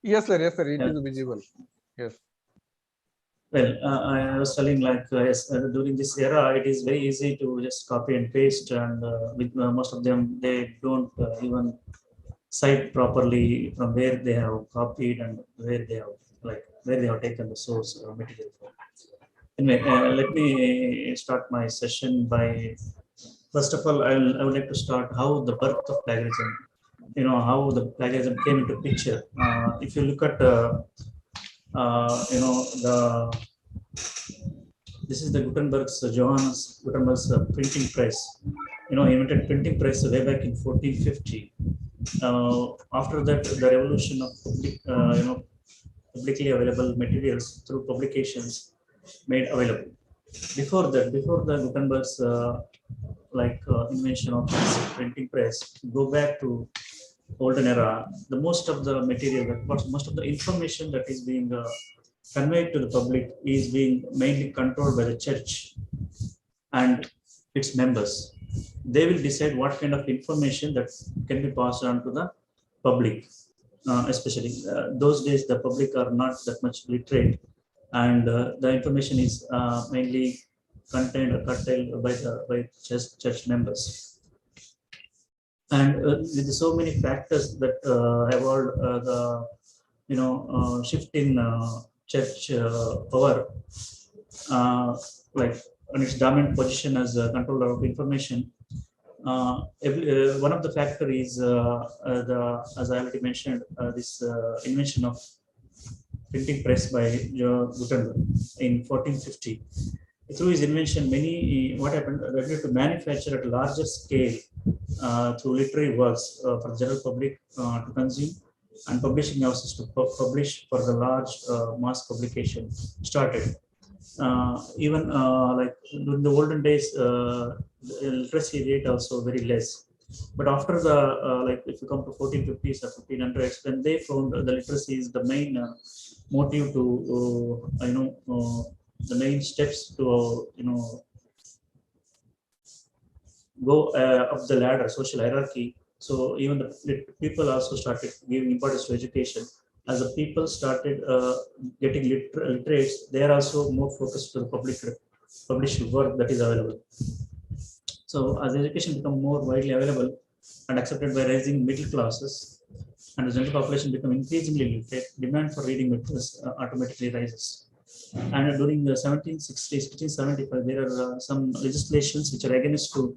Yes, sir. Yes, sir. It Yeah. is visible. Yes. Well, I was telling like yes, during this era, it is very easy to just copy and paste, and with most of them, they don't even cite properly from where they have copied and where they have where they have taken the source material from. Anyway, let me start my session by first of all, I would like to start how the birth of plagiarism. You know how the plagiarism came into picture. If you look at you know the this is the Gutenberg's Johannes Gutenberg's printing press. You know, he invented printing press way back in 1450. After that, the revolution of publicly available materials through publications made available. Before that, before the Gutenberg's invention of this printing press, go back to olden era, the most of the material, most of the information that is being conveyed to the public is being mainly controlled by the church and its members. They will decide what kind of information that can be passed on to the public. Especially those days, the public are not that much literate, and the information is mainly contained or curtailed by the church members. And with so many factors that evolved the shift in church power, uh, like on its dominant position as a controller of information. One of the factor is as I already mentioned, this invention of printing press by Gutenberg in 1450. Through his invention, many what happened, they were to manufacture at a larger scale through literary works for the general public to consume, and publishing houses to publish for the large mass publication started. Even like during the olden days, the literacy rate also very less. But after the if you come to 1450s or 1500s, when they found the literacy is the main motive to the main steps to go up the ladder, social hierarchy. So even the people also started giving importance to education. As the people started getting literate, they are also more focused to the published work that is available. So as education become more widely available and accepted by rising middle classes, and the general population become increasingly literate, demand for reading materials automatically rises. And during the 1760s, 1675, there are some legislations which are against to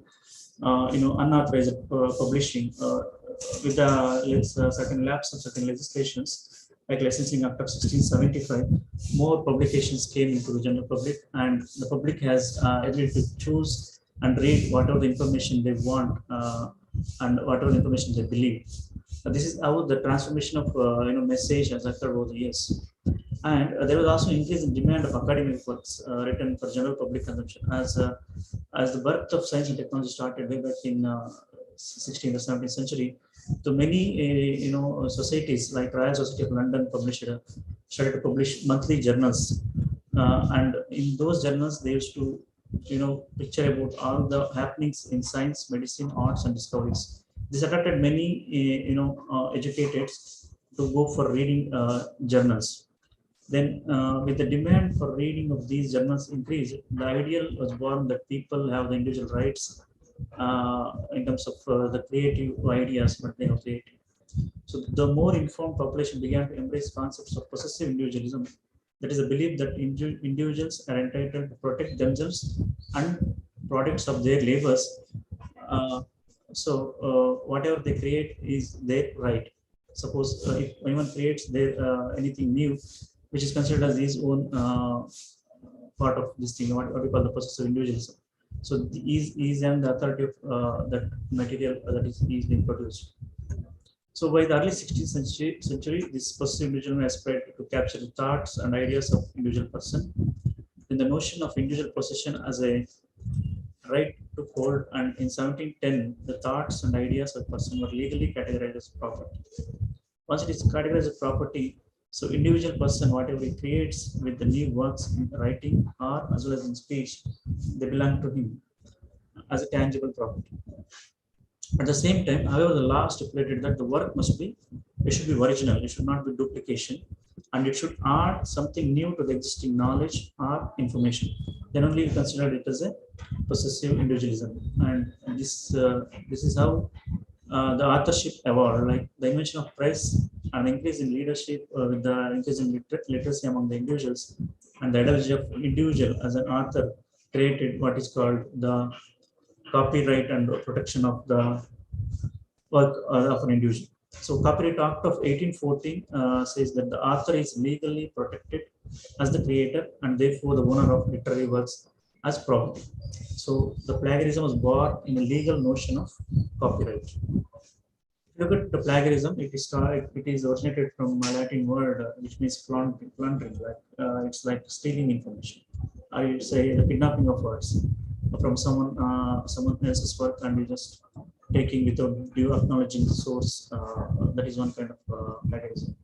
unauthorized publishing with the certain lapse of certain legislations like licensing act of 1675. More publications came into the general public, and the public has ability to choose and read whatever the information they want and whatever the information they believe. This is how the transformation of message has occurred over the years. And there was also increase in demand of academic works written for general public consumption as the birth of science and technology started way back in 16th or 17th century. So many societies like Royal Society of London started to publish monthly journals, and in those journals they used to picture about all the happenings in science, medicine, arts, and discoveries. This attracted many educated to go for reading journals. Then, with the demand for reading of these journals increased, the ideal was born that people have the individual rights in terms of the creative ideas what they have created. So, the more informed population began to embrace concepts of possessive individualism. That is a belief that individuals are entitled to protect themselves and products of their labors. Uh, whatever they create is their right. Suppose if anyone creates anything new, which is considered as his own part of this thing, what we call the possessive individualism. So is and the authority of that material that is being produced. So by the early 16th century, this possessive individualism has spread to capture the thoughts and ideas of individual person. In the notion of individual possession as a right to hold, and in 1710, the thoughts and ideas of person were legally categorized as property. Once it is categorized as property, so individual person, whatever he creates with the new works in writing or as well as in speech, they belong to him as a tangible property. At the same time, however, the law stipulated that the work must be It should be original. It should not be duplication, and it should add something new to the existing knowledge or information. Then only you consider it as a possessive individualism, and this is how the authorship evolved. Like the invention of press and increase in leadership with the increase in literacy among the individuals, and the ideology of individual as an author created what is called the copyright and protection of the work of an individual. So Copyright Act of 1814 says that the author is legally protected as the creator and therefore the owner of literary works as property. So the plagiarism was born in a legal notion of copyright. If you look at the plagiarism, it is originated from a Latin word which means plundering. Like it's like stealing information, or you say the kidnapping of words from someone else's work, and you just taking without due acknowledging the source. That is one kind of plagiarism.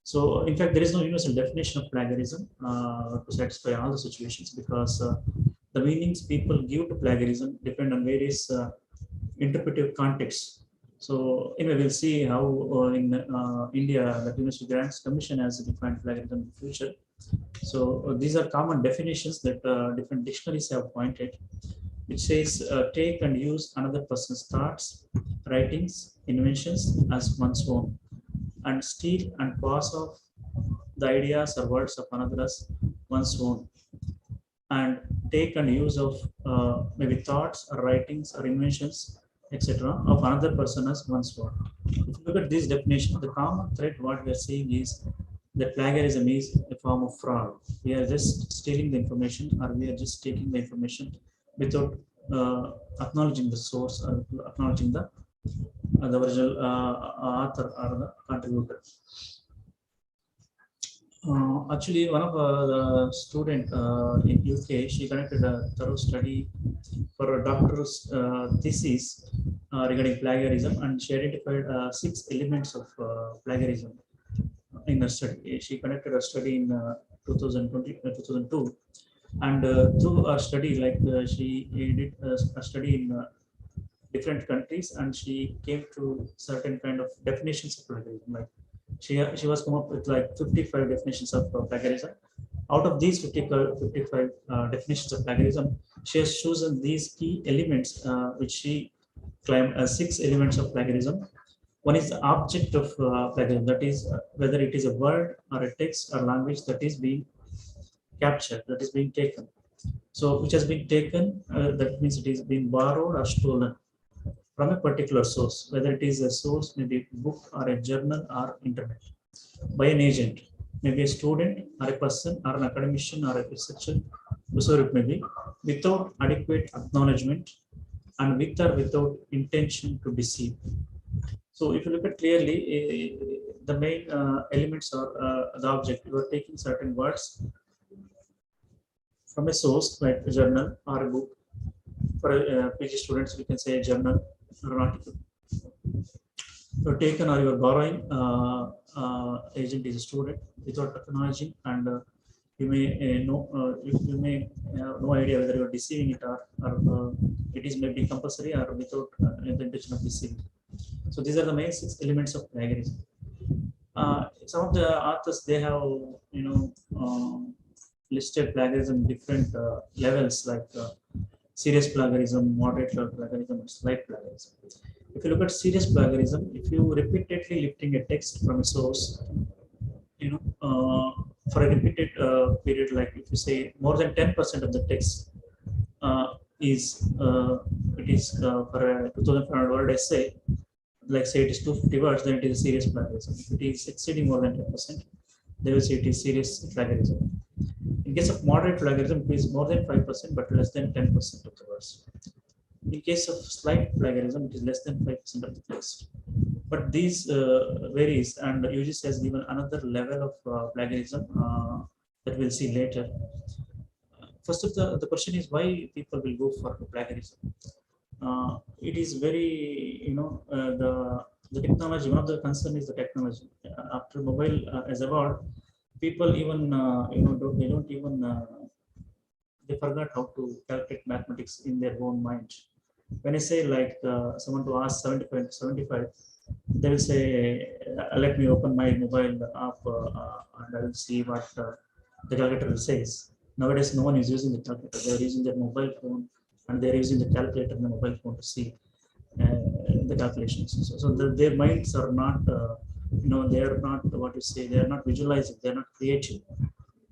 So, in fact, there is no universal definition of plagiarism to satisfy all the situations, because the meanings people give to plagiarism depend on various interpretive contexts. So, anyway, we'll see how in India, the University Grants Commission has defined plagiarism in the future. So, these are common definitions that different dictionaries have pointed, which says take and use another person's thoughts, writings, inventions as one's own, and steal and pass off the ideas or words of another as one's own, and take and use of maybe thoughts or writings or inventions, etc., of another person as one's own. If you look at this definition, the common thread what we are seeing is that plagiarism is a form of fraud. We are just stealing the information, or we are just taking the information without acknowledging the source or acknowledging the original author or the contributor. Actually, one of the student in UK, she conducted a thorough study for a doctor's thesis regarding plagiarism, and she identified 6 elements of plagiarism in her study. She conducted a study in 2002, and through our study, like she did a study in different countries, and she came to certain kind of definitions of plagiarism. Like she was come up with like 55 definitions of plagiarism. Out of these 55 definitions of plagiarism, she has chosen these key elements, which she claimed as 6 elements of plagiarism. One is the object of plagiarism, that is whether it is a word or a text or language that is being captured, that is being taken. So which has been taken, that means it is being borrowed or stolen from a particular source, whether it is a source, maybe a book or a journal or internet, by an agent, maybe a student or a person or an academician or a researcher, whoever it may be, without adequate acknowledgement and with or without intention to deceive. So if you look at clearly, the main elements are the object. You are taking certain words from a source like a journal or a book. For PG students, we can say a journal or an article. You're taken or you're borrowing, agent is a student without acknowledging, and you may you may have no idea whether you're deceiving it, or it is maybe compulsory or without the intention of deceiving. So these are the main 6 elements of plagiarism. Some of the authors, they have listed plagiarism different levels, like serious plagiarism, moderate plagiarism, and slight plagiarism. If you look at serious plagiarism, if you repeatedly lifting a text from a source, for a repeated period, like if you say more than 10% of the text is it is for a 2,500 word essay, like say it is 250 words, then it is a serious plagiarism. If it is exceeding more than 10%, they will say it is serious plagiarism. In case of moderate plagiarism, it is more than 5% but less than 10% of the words. In case of slight plagiarism, it is less than 5% of the text. But these varies, and UGC has given another level of plagiarism that we'll see later. First of the question is why people will go for plagiarism. It is very, the technology, one of the concern is the technology. After mobile has evolved, people even, they forgot how to calculate mathematics in their own mind. When I say like someone to ask 75 to 75, they will say, let me open my mobile app and I will see what the calculator says. Nowadays, no one is using the calculator. They are using their mobile phone and they are using the calculator in the mobile phone to see the calculations. Their minds are not, they are not what you say. They are not visualizing. They are not creative.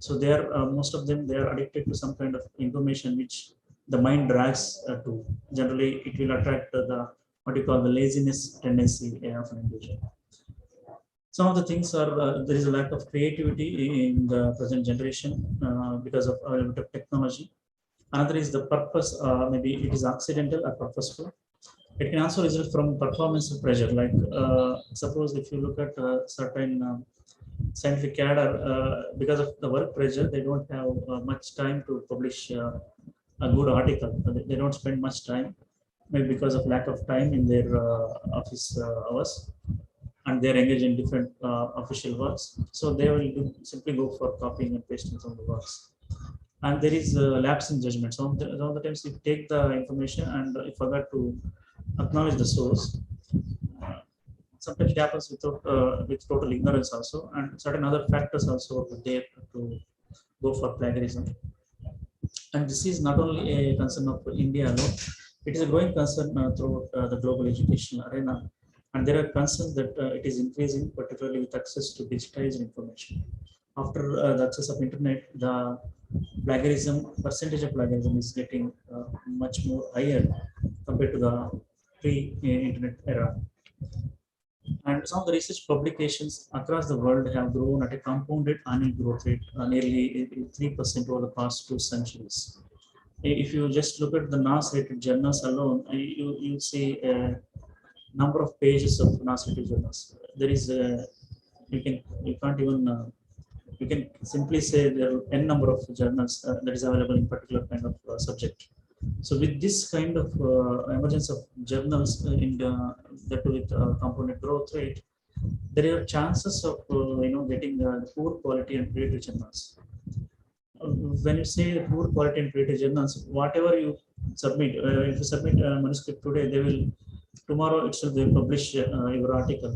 So they are most of them, they are addicted to some kind of information which the mind drags to. Generally, it will attract the what you call the laziness tendency of an individual. Some of the things are there is a lack of creativity in the present generation because of availability of technology. Another is the purpose. Maybe it is accidental or purposeful. It can also result from performance pressure. Like suppose if you look at certain scientific cadre, because of the work pressure, they don't have much time to publish a good article. They don't spend much time, maybe because of lack of time in their office hours, and they're engaged in different official works. So they will simply go for copying and pasting some of the works. And there is lapse in judgment. Some of the times you take the information and you forgot to acknowledge the source. Sometimes it happens with total ignorance also, and certain other factors also are there to go for plagiarism. And this is not only a concern of India alone; it is a growing concern throughout the global educational arena. And there are concerns that it is increasing, particularly with access to digitized information. After the access of internet, the percentage of plagiarism is getting much more higher compared to the pre-internet era. And some of the research publications across the world have grown at a compounded annual growth rate, nearly 3% over the past 2 centuries. If you just look at the NAS-rated journals alone, you see a number of pages of NAS-rated journals. There is you can't even you can simply say there are n number of journals that is available in particular kind of subject. So with this kind of emergence of journals in that with component growth rate, there are chances of getting poor quality and creative journals. When you say poor quality and creative journals, whatever you submit, if you submit a manuscript today, they will tomorrow itself they will publish your article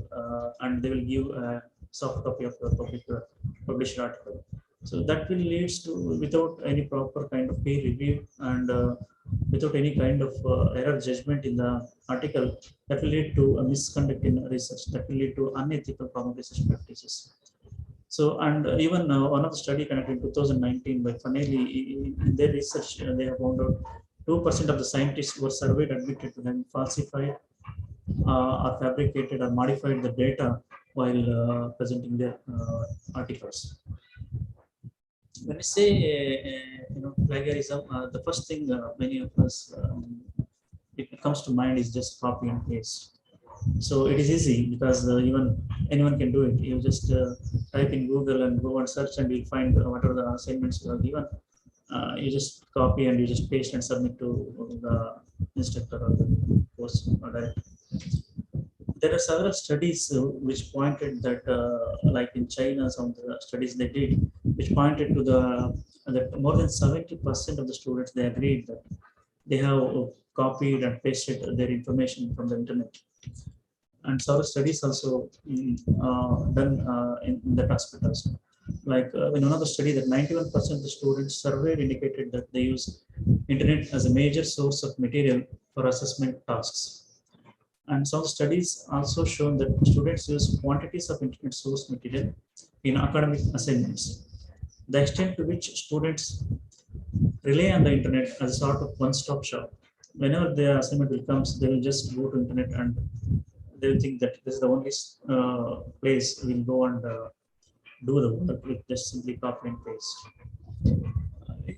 and they will give a soft copy of your published article. So that will leads to, without any proper kind of peer review and without any kind of error judgment in the article, that will lead to a misconduct in research, that will lead to unethical common research practices. So, and even one of the study conducted in 2019 by Fanelli, in their research, they have found out 2% of the scientists who were surveyed admitted to having falsified or fabricated or modified the data while presenting their articles. When we say plagiarism, the first thing many of us it comes to mind is just copy and paste. So it is easy because even anyone can do it. You just type in Google and go and search, and you'll find whatever the assignments you are given. You just copy and you just paste and submit to the instructor or the course director. There are several studies which pointed that, like in China, some of the studies they did, which pointed to that more than 70% of the students, they agreed that they have copied and pasted their information from the internet. And several studies also done in that aspect also. Like in another study, that 91% of the students surveyed indicated that they use internet as a major source of material for assessment tasks. And some studies also shown that students use quantities of internet source material in academic assignments. The extent to which students rely on the internet as a sort of one-stop shop. Whenever their assignment will comes, they will just go to internet and they will think that this is the only place we'll go and do the work with just simply copy and paste.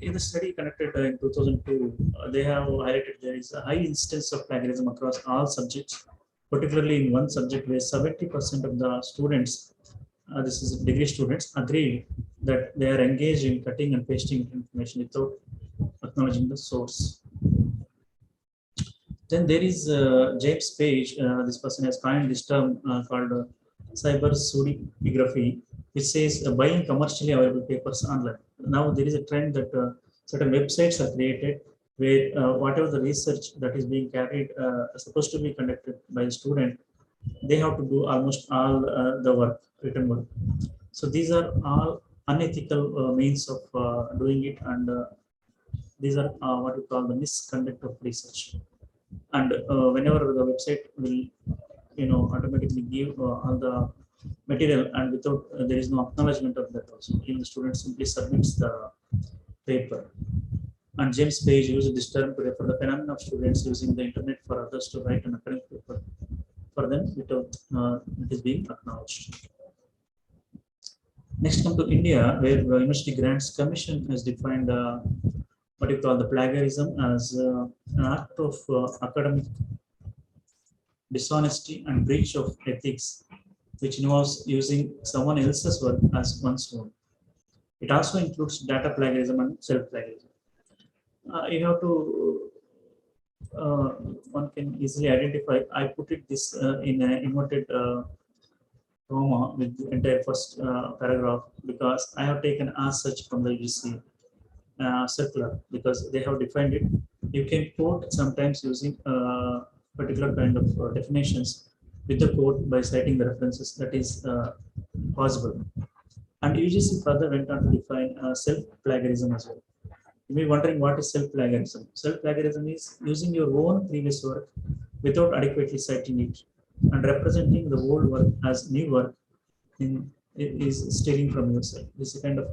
In the study conducted in 2002, they have highlighted there is a high instance of plagiarism across all subjects, particularly in one subject where 70% of the students, this is degree students, agreed that they are engaged in cutting and pasting information without acknowledging the source. Then there is James Page. This person has coined this term called cyber pseudepigraphy, which says buying commercially available papers online. Now there is a trend that certain websites are created where whatever the research that is being carried supposed to be conducted by the student, they have to do almost all the work, written work. So these are all unethical means of doing it, and these are what we call the misconduct of research. And whenever the website will, automatically give all the material, and without there is no acknowledgement of that also, even the student simply submits the paper. And James Page used this term to refer the phenomenon of students using the internet for others to write an academic paper for them without it is being acknowledged. Next, come to India, where the University Grants Commission has defined what you call the plagiarism as an act of academic dishonesty and breach of ethics, which involves using someone else's work as one's own. It also includes data plagiarism and self-plagiarism. You have to, one can easily identify. I put it this in an inverted comma with the entire first paragraph, because I have taken as such from the UGC circular, because they have defined it. You can quote sometimes using particular kind of definitions with the quote by citing the references. That is possible. And UGC further went on to define self-plagiarism as well. You may be wondering, what is self-plagiarism? Self-plagiarism is using your own previous work without adequately citing it and representing the old work as new work in, is stealing from yourself. This is kind of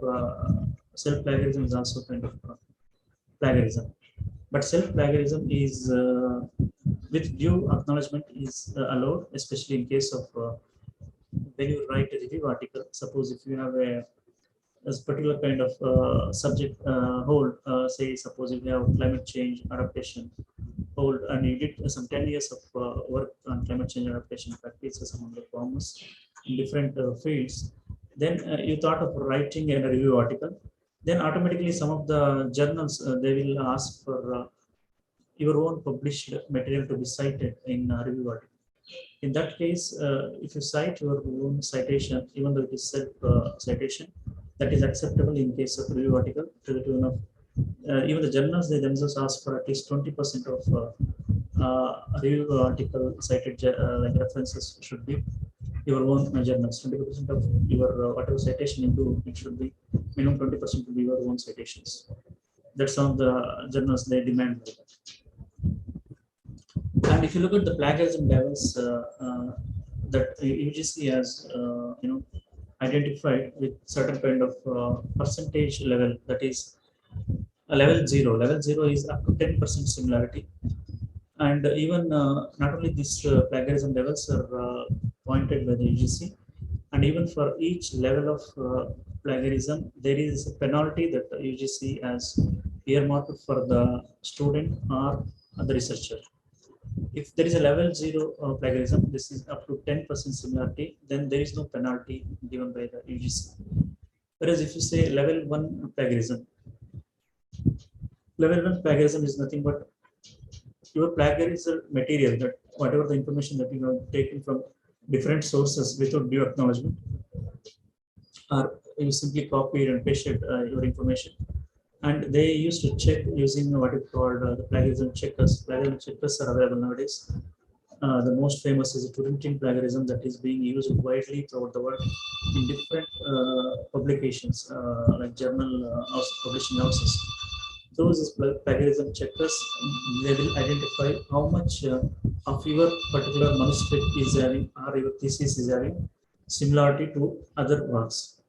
self-plagiarism is also kind of plagiarism. But self-plagiarism is with due acknowledgement is allowed, especially in case of when you write a review article. Suppose if you have a particular kind of subject hold, say suppose if you have climate change adaptation hold, and you did some 10 years of work on climate change adaptation practices among the farmers in different fields, then you thought of writing a review article, then automatically some of the journals they will ask for your own published material to be cited in review article. In that case, if you cite your own citation, even though it is self citation, that is acceptable in case of review article, to the tune of even the journals, they themselves ask for at least 20% of review article cited like references should be your own journals. 20% of your whatever citation you do, it should be minimum 20% to be your own citations. That's some of the journals they demand. And if you look at the plagiarism levels that UGC has, identified with certain kind of percentage level, that is level 0. Level 0 is up to 10% similarity. And even not only these plagiarism levels are pointed by the UGC, and even for each level of plagiarism, there is a penalty that the UGC has earmarked for the student or the researcher. If there is a level 0 plagiarism, this is up to 10% similarity, then there is no penalty given by the UGC. Whereas if you say level 1 plagiarism, level 1 plagiarism is nothing but your plagiarism material, that whatever the information that you have taken from different sources without due acknowledgement, or you simply copied and pasted your information. And they used to check using what is called the plagiarism checkers. Plagiarism checkers are available nowadays. The most famous is the Turing plagiarism that is being used widely throughout the world in different publications like journal publishing houses. Those plagiarism checkers, they will identify how much of your particular manuscript is having, or your thesis is having similarity to other works.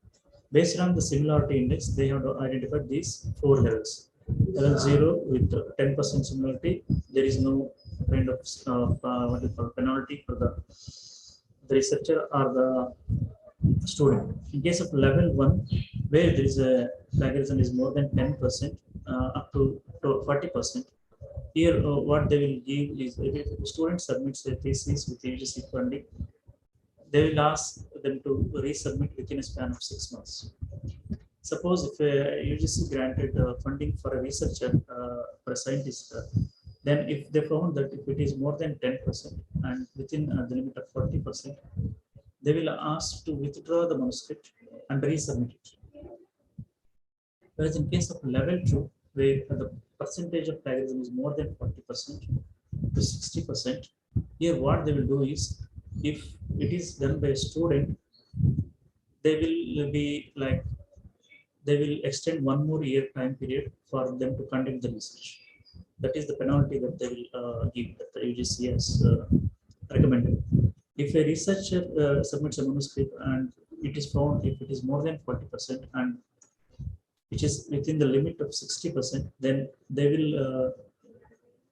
Based on the similarity index, they have to identify these 4 levels. Level 0 with 10% similarity, there is no kind of what you call penalty for the researcher or the student. In case of level 1, where there is a plagiarism is more than 10%, up to 40%, here what they will give is, if a student submits a thesis with UGC funding, they will ask them to resubmit within a span of 6 months. Suppose if a UGC granted funding for a researcher, for a scientist, then if they found that if it is more than 10% and within the limit of 40%, they will ask to withdraw the manuscript and resubmit it. Whereas in case of level 2, where the percentage of plagiarism is more than 40% to 60%, here what they will do is If it is done by a student, they will be like they will extend one more year time period for them to conduct the research. That is the penalty that they will give, that the UGC has recommended. If a researcher submits a manuscript and it is found if it is more than 40% and which is within the limit of 60%, then they will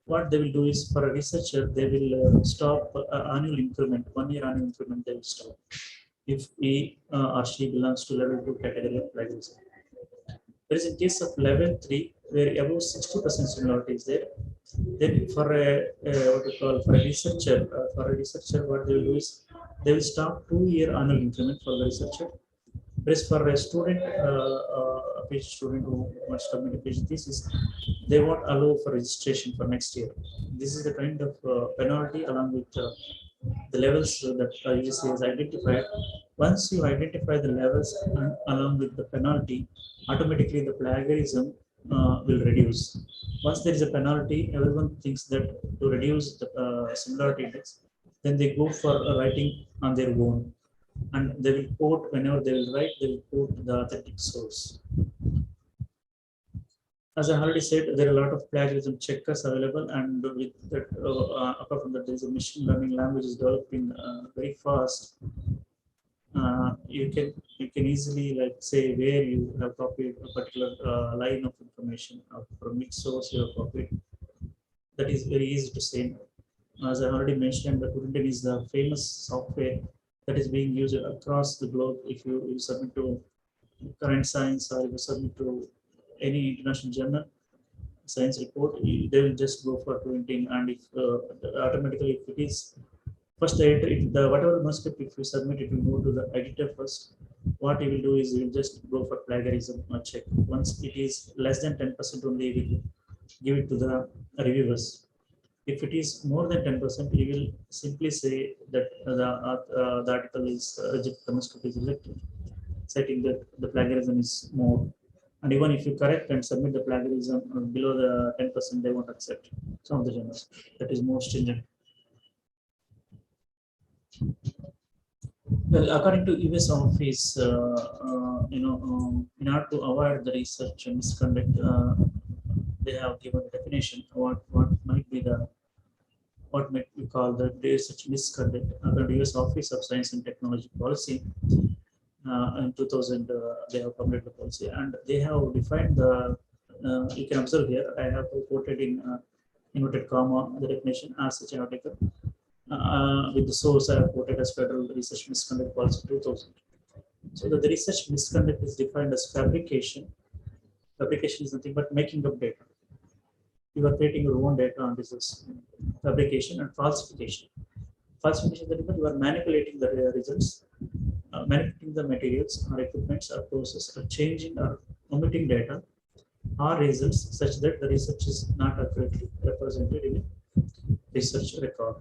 what they will do is for a researcher they will stop annual increment, 1 year annual increment they will stop if he or she belongs to level 2 category of plagiarism. Whereas in case of level 3, where above 60% similarity is there, then for a what we call for a researcher, what they will do is they will start 2 year annual increment for the researcher. Whereas for a student, a PhD student who wants to submit a PhD thesis, they won't allow for registration for next year. This is the kind of penalty along with the levels that UGC has identified. Once you identify the levels and along with the penalty, automatically the plagiarism will reduce. Once there is a penalty, everyone thinks that to reduce the similarity index, then they go for writing on their own, and they will quote whenever they will write, they will quote the authentic source. As I already said, there are a lot of plagiarism checkers available, and with that, apart from that, there is a machine learning language is developing very fast. You can easily like say where you have copied a particular line of information from which source you have copied. That is very easy to say. As I already mentioned, the Purinton is the famous software that is being used across the globe. If you submit to current science or if you submit to any international journal science report, they will just go for printing, and if automatically if it is first the whatever manuscript if you submit, it will go to the editor first. What he will do is he will just go for plagiarism check. Once it is less than 10% only, he will give it to the reviewers. If it is more than 10%, he will simply say that the article is rejected, the manuscript is rejected, citing that the plagiarism is more. And even if you correct and submit the plagiarism below the 10%, they won't accept. Some of the journals that is more stringent. Well, according to US Office, in order to avoid the research and misconduct, they have given a definition of what might be the what might we call the research misconduct. According to US Office of Science and Technology Policy, in 2000, they have published the policy, and they have defined the. You can observe here. I have quoted in inverted comma the definition as such an article. With the source I have quoted as Federal Research Misconduct Policy 2000. So the research misconduct is defined as fabrication. Fabrication is nothing but making up data. You are creating your own data, and this is fabrication. And falsification. Falsification is nothing but you are manipulating the results, manipulating the materials or equipments or process, or changing or omitting data or results such that the research is not accurately represented in a research record.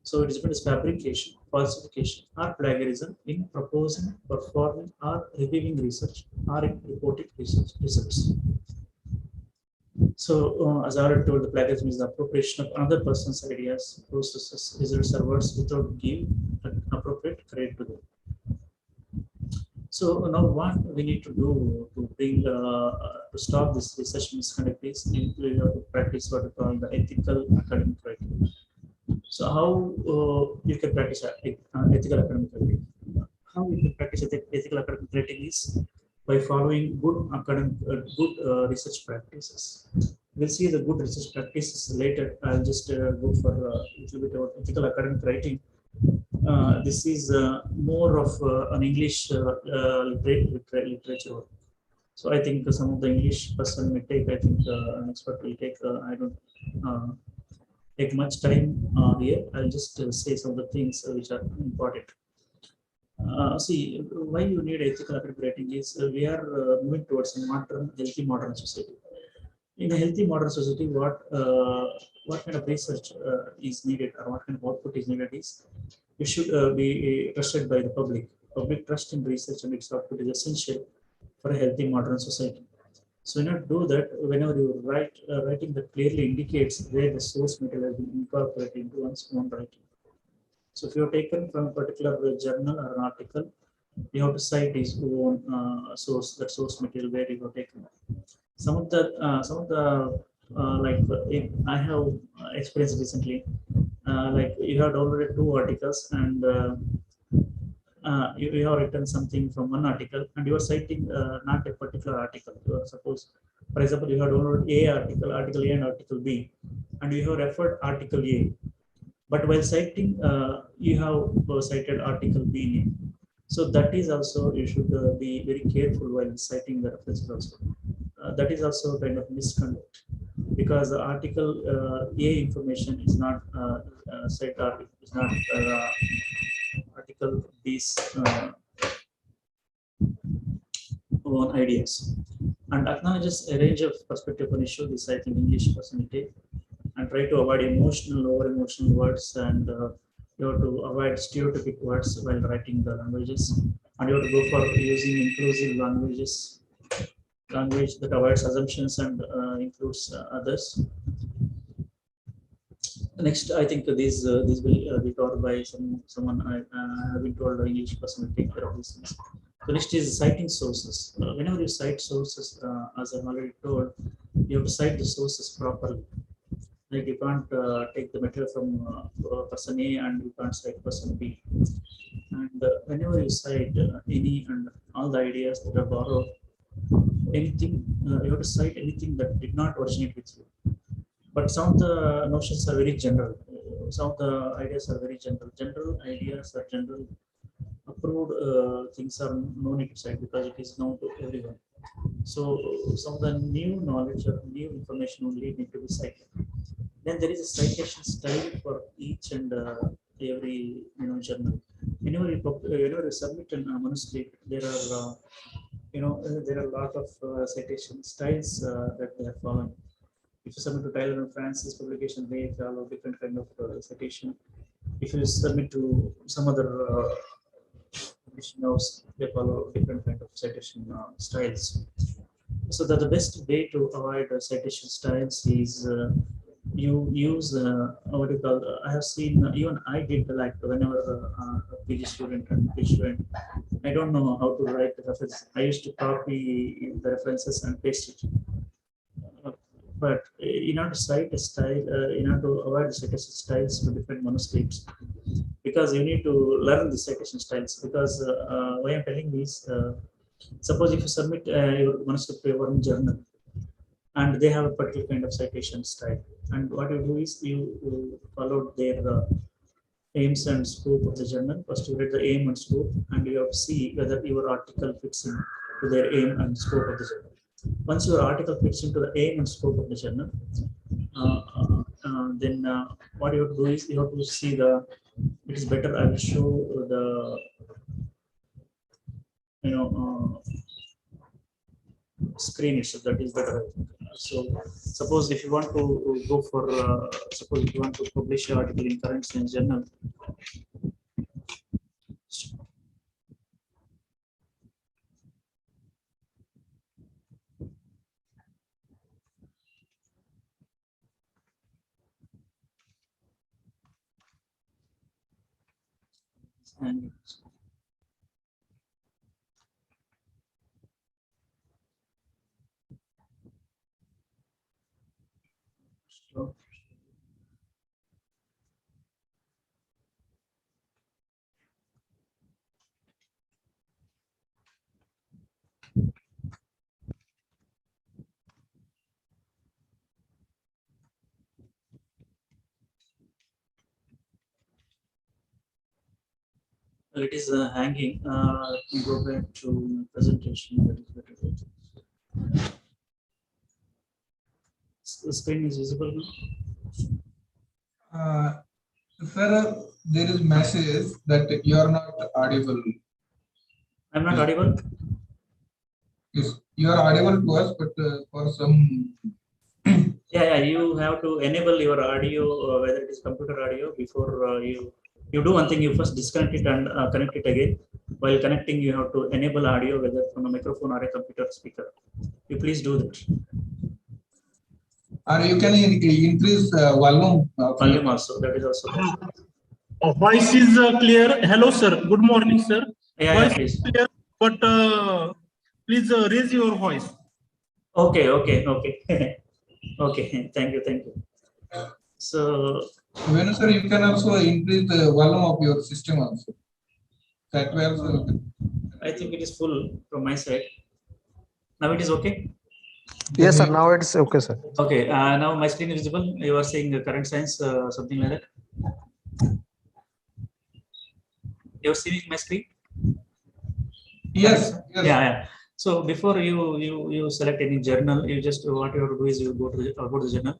So it is defined as fabrication, falsification, or plagiarism in proposing, performing, or reviewing research or in reporting research results. So, as I already told, the plagiarism is the appropriation of another person's ideas, processes, results, or words without giving an appropriate credit to them. So now, what we need to do to bring to stop this research misconduct is we have to practice what we call the ethical academic writing. So how you can practice ethical academic writing? How you can practice ethical academic writing is by following good academic, research practices. We'll see the good research practices later. I'll just go for a little bit about ethical academic writing. This is more of an English literature. So I think some of the English person may take. I think an expert will take. I don't. Take much time here. I'll just say some of the things which are important. See, why you need ethical academic writing is we are moving towards a modern, healthy modern society. In a healthy modern society, what kind of research is needed, or what kind of output is needed is it should be trusted by the public. Public trust in research and its output is essential for a healthy modern society. So in order to do that, whenever you write, writing that clearly indicates where the source material has been incorporated into one's own writing. So if you have taken from a particular journal or an article, you have to cite his own source, that source material where you have taken. Some of the like I have experienced recently, like you have downloaded two articles and you have written something from one article and you are citing not a particular article. You are suppose, for example, you have downloaded A article, article A and article B, and you have referred article A, but while citing, you have cited article B name. So that is also, you should be very careful while citing the references also. That is also kind of misconduct, because the article A information is not cite article, is not article B's own ideas, and acknowledges a range of perspective on issue. This I think English personality, and try to avoid emotional over emotional words, and you have to avoid stereotypic words while writing the languages, and you have to go for using inclusive language that avoids assumptions and includes others. Next, I think these will be taught by someone I have been told English person will take care of these things. So next is citing sources. Whenever you cite sources, as I've already told, you have to cite the sources properly. Like you can't take the material from person A and you can't cite person B. And whenever you cite any and all the ideas that are borrowed, anything you have to cite anything that did not originate with you. But some of the notions are very general. Some of the ideas are very general. General ideas are general. Approved things are no need to cite because it is known to everyone. So some of the new knowledge or new information only need to be cited. Then there is a citation style for each and every journal. Whenever you submit a manuscript, there are there are a lot of citation styles that they are following. If you submit to Taylor and Francis publication, they follow different kind of citation. If you submit to some other publication house, they follow different kind of citation styles. So that the best way to avoid citation styles is you use what you call. I have seen even I did like whenever a PG student and PhD student, I don't know how to write the reference. I used to copy the references and paste it. But in order to cite a style, in order to avoid the citation styles to different manuscripts, because you need to learn the citation styles. Because why I'm telling this, suppose if you submit your manuscript to your journal, and they have a particular kind of citation style, and what you do is you follow their aims and scope of the journal. First, you read the aim and scope, and you have to see whether your article fits in to their aim and scope of the journal. Once your article fits into the aim and scope of the journal, then what you have to do is you have to see the. It is better. I will show the screen itself. That is better. So suppose if you want to go for suppose if you want to publish an article in current science journal. And so, well, it is hanging. Let me go back to my presentation. That is better. The screen is visible now. Sir, there is message that you are not audible. I'm not audible. Yes, you are audible to us, but for some. Yeah, you have to enable your audio, whether it is computer audio, before you do one thing. You first disconnect it and connect it again. While connecting, you have to enable audio, whether from a microphone or a computer speaker. You please do that. Or you can increase volume. Volume also. That is also possible. Voice is clear. Hello, sir. Good morning, sir. Yeah, Voice please. is clear, but please raise your voice. Okay. Okay. Thank you. So, Venu sir, you can also increase the volume of your system also. That way also you can. I think it is full from my side. Now it is okay. Yes, sir. Now it's okay, sir. Okay. Now my screen is visible. You are saying current science, something like that. You're seeing my screen? Yes. Yeah. So before you select any journal, you just what you have to do is you go to the journal.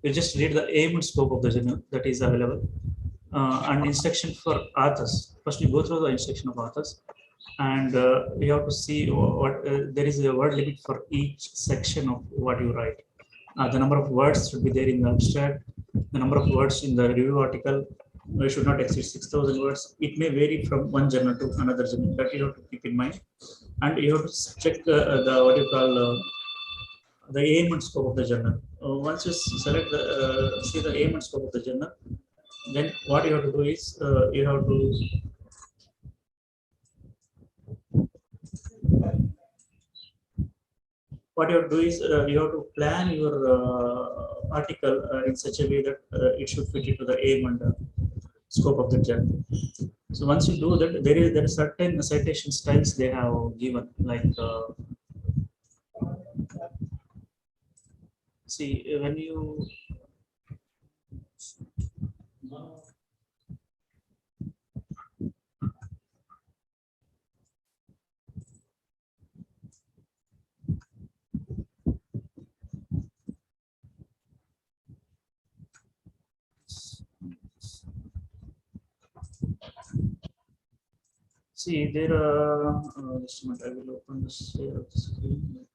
You just read the aim and scope of the journal that is available, and instruction for authors. First, you go through the instruction of authors, and you have to see what there is a word limit for each section of what you write. The number of words should be there in the abstract. The number of words in the review article should not exceed 6,000 words. It may vary from one journal to another journal. That you have to keep in mind, and you have to check the what you call the aim and scope of the journal. Once you select the see the aim and scope of the journal, then what you have to do is you have to you have to plan your article in such a way that it should fit into the aim and scope of the journal. So once you do that, there are certain citation styles they have given, like see when you see there are just a minute, I will open the share of the screen.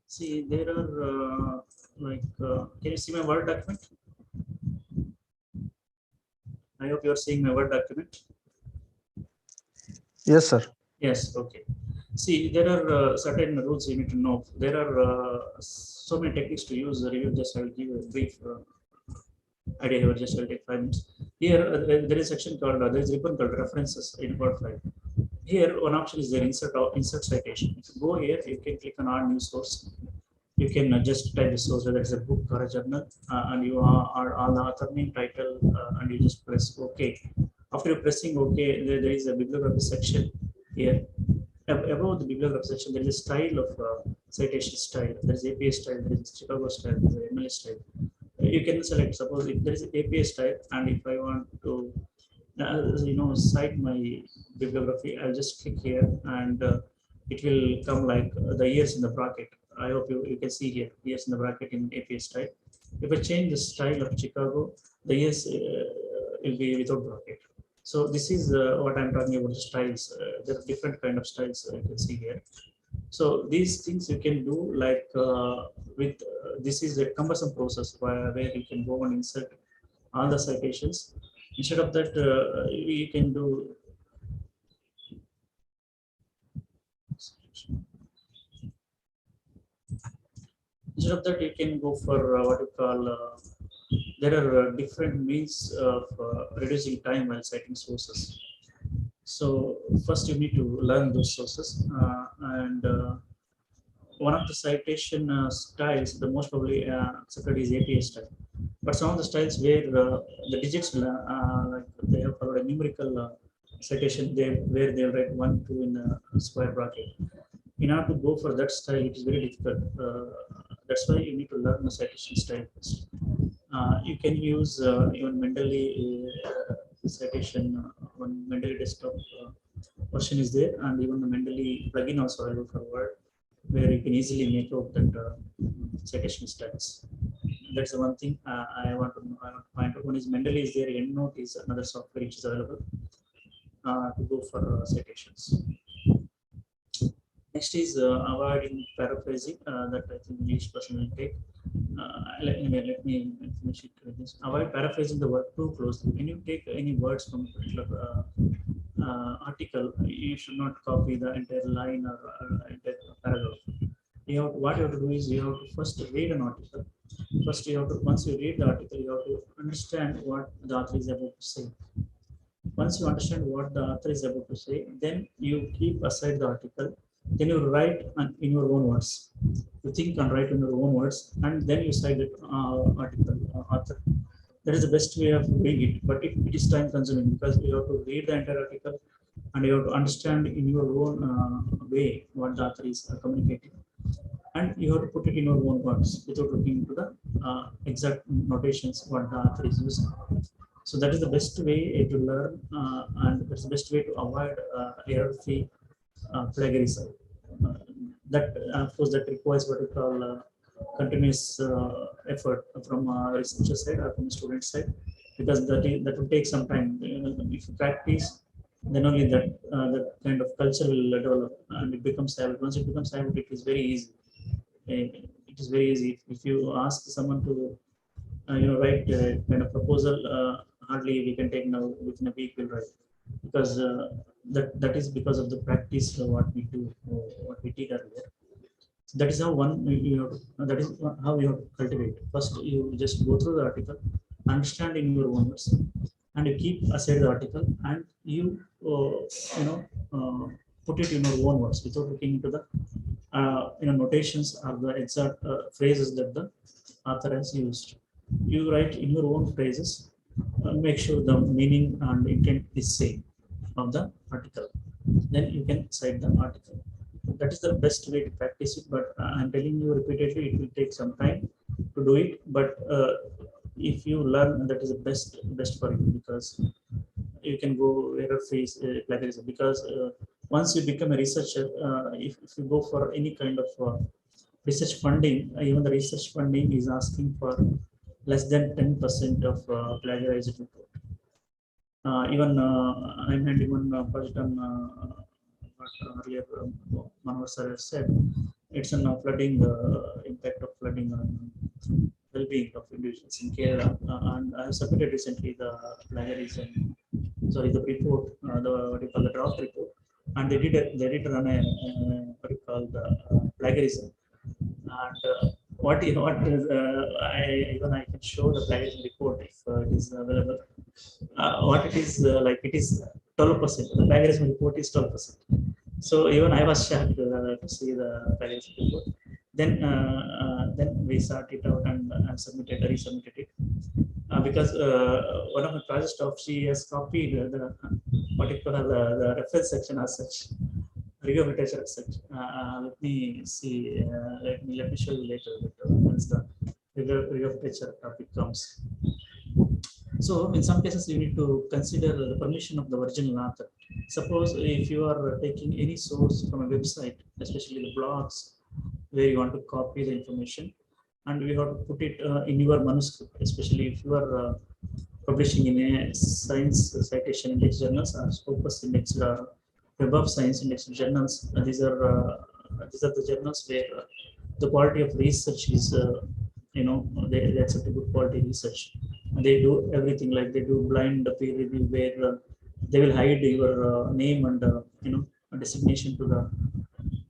See there are can you see my Word document? I hope you are seeing my Word document. Yes, sir. Yes, okay. See, there are certain rules you need to know. There are so many techniques to use. Review just I'll give a brief idea here. Just I'll take 5 minutes. Here there is a section called there is a ribbon called references in Word file. Here one option is there insert citation. If you go here, you can click on our new source. You can just type the source, whether it's a book or a journal, and you are on the author name, title, and you just press OK. After pressing OK, there is a bibliography section here. Above the bibliography section, there is a style of citation style. There is APA style, there is Chicago style, there is ML style. You can select, suppose if there is APA style, and if I want to cite my bibliography, I'll just click here, and it will come like the years in the bracket. I hope you can see here years in the bracket in APA style. If I change the style of Chicago, the years will be without bracket. So this is what I'm talking about, the styles. There are different kind of styles you can see here. So these things you can do like with this is a cumbersome process where you can go and insert all the citations. Instead of that, you can do you can go for what you call there are different means of reducing time while citing sources. So first you need to learn those sources, and one of the citation styles, the most probably accepted is APA style. But some of the styles where the digits, like they have followed a numerical citation, where they write 1, 2 in a square bracket. In order to go for that style, it is very difficult. That's why you need to learn the citation style first. You can use even Mendeley citation, one Mendeley desktop version is there, and even the Mendeley plugin also available for Word, where you can easily make out that citation styles. That's the one thing I want to find out. One is Mendeley is there. EndNote is another software which is available to go for citations. Next is avoiding paraphrasing that I think each person will take. Let me finish it with this. Avoid paraphrasing the word too closely. When you take any words from a particular article, you should not copy the entire line or entire paragraph. What you have to do is you have to first read an article First, you have to, once you read the article, you have to understand what the author is about to say. Once you understand what the author is about to say, then you keep aside the article, then you write in your own words. You think and write in your own words, and then you cite the article author. That is the best way of doing it, but it is time consuming because you have to read the entire article and you have to understand in your own way what the author is communicating, and you have to put it in your own words without looking into the exact notations what the author is using. So that is the best way to learn, and that's the best way to avoid error-free plagiarism. Uh, that of course that requires what we call continuous effort from researcher side or from student side, because that will take some time. If you practice, then only that kind of culture will develop and it becomes habit. Once it becomes habit, it is very easy. It is very easy. If you ask someone to write kind of proposal, hardly we can take now within a week we'll write, because that is because of the practice what we do, what we did earlier. So that is how that is how you have to cultivate. First, you just go through the article, understand in your own words, and you keep aside the article, and you you know uh, put it in your own words without looking into the notations or the exact phrases that the author has used. You write in your own phrases, make sure the meaning and intent is same of the article. Then you can cite the article. That is the best way to practice it. But I'm telling you repeatedly, it will take some time to do it. But if you learn, that is the best for you, because you can go error-free plagiarism. Because once you become a researcher, if you go for any kind of research funding, even the research funding is asking for less than 10% of plagiarized report. Even I'm handling one project on what earlier Manohar sir has said. It's on flooding, impact of flooding on well-being of individuals in Kerala, and I have submitted recently the plagiarism, sorry, the report, the what you call the draft report, and they did run a what you call the plagiarism. And what is I can show the plagiarism report if it is available. What it is like, it is 12%. The plagiarism report is 12%. So even I was shocked to see the plagiarism report. Then we sort it out and resubmitted it, because one of my project staff, she has copied the what you call the reference section as such, review of literature as such. Let me see. Let me show you later once the review of literature topic comes. So in some cases, you need to consider the permission of the original author. Suppose if you are taking any source from a website, especially the blogs, where you want to copy the information, and we have to put it in your manuscript, especially if you are publishing in a science citation index journals or Scopus index web of science index journals. These are the journals where the quality of research is they accept a good quality research. They do everything, like they do blind peer review, where they will hide your name and designation to the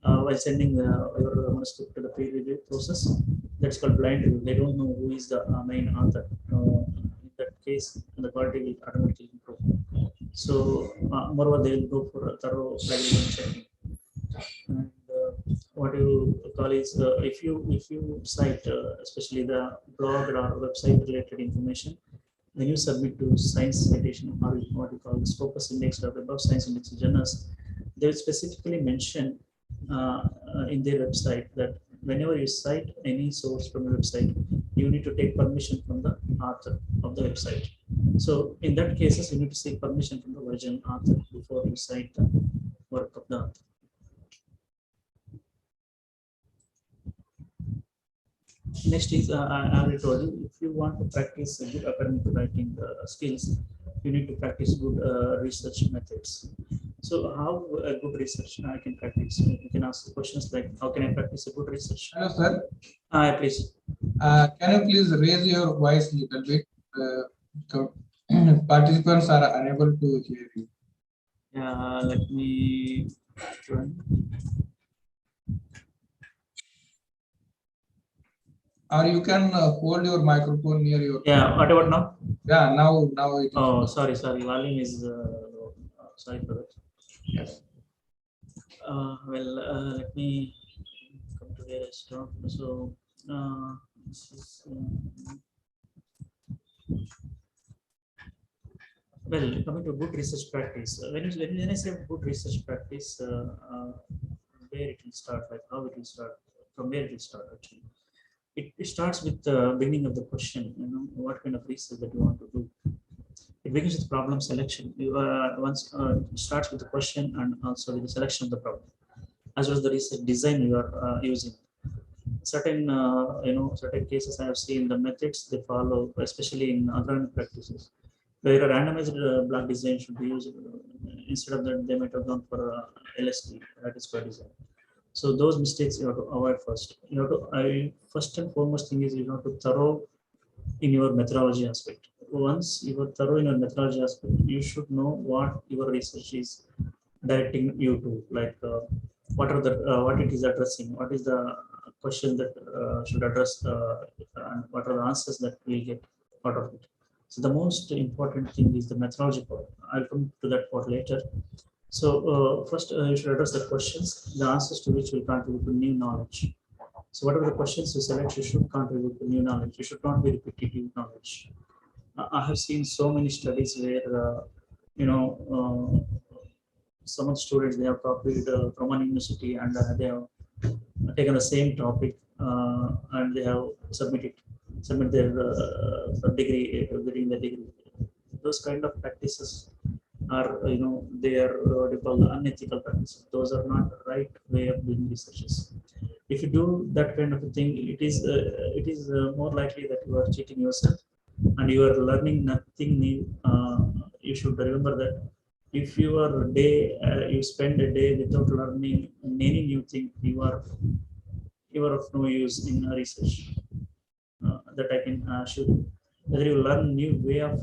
while sending your manuscript to the peer review process. That's called blind review. They don't know who is the main author. In that case, the quality will automatically improve. So moreover, they will go for a thorough plagiarism checking. And what you call is, if you cite especially the blog or website related information, when you submit to science citation, or what you call the Scopus index or web of science index journals, they will specifically mention in their website that whenever you cite any source from a website, you need to take permission from the author of the website. So in that cases, you need to seek permission from the original author before you cite the work of the author. Next is, I already told you, if you want to practice good academic writing skills, you need to practice good research methods. So how a good research I can practice? You can ask questions like, how can I practice a good research? Hello, sir. Please. Can you please raise your voice a little bit? Participants are unable to hear you. Let me join. Or you can hold your microphone near your. Yeah, what about now? Yeah, now it is. Oh, sorry, volume is low. Sorry for that. Yes. Let me come to where I stopped. So, this is, coming to good research practice. When I say good research practice, where it will start, like how it will start, from where it will start actually. It starts with the beginning of the question. You know, what kind of research that you want to do. It begins with problem selection. You once it starts with the question and also with the selection of the problem, as well as the research design you are using. Certain certain cases I have seen the methods they follow, especially in academic practices, where a randomized block design should be used. Instead of that, they might have gone for LSD, that is square design. So those mistakes you have to avoid first. You have to first and foremost thing is you have to thorough in your methodology aspect. Once you are thorough in your methodology aspect, you should know what your research is directing you to, like what are the what it is addressing, what is the question that should address, and what are the answers that we get out of it. So the most important thing is the methodology part. I'll come to that part later. So first you should address the questions, the answers to which will contribute to new knowledge. So whatever the questions you select, you should contribute to new knowledge. You should not be repetitive knowledge. I have seen so many studies where you know some of the students they have copied from one university and they have taken the same topic and they have submit their degree getting the degree. Those kind of practices are they are what you call unethical practices. Those are not the right way of doing researches. If you do that kind of a thing, it is more likely that you are cheating yourself and you are learning nothing new. You should remember that if you are a day you spend a day without learning any new thing, you are of no use in research. That I can assure you. Whether you learn new way of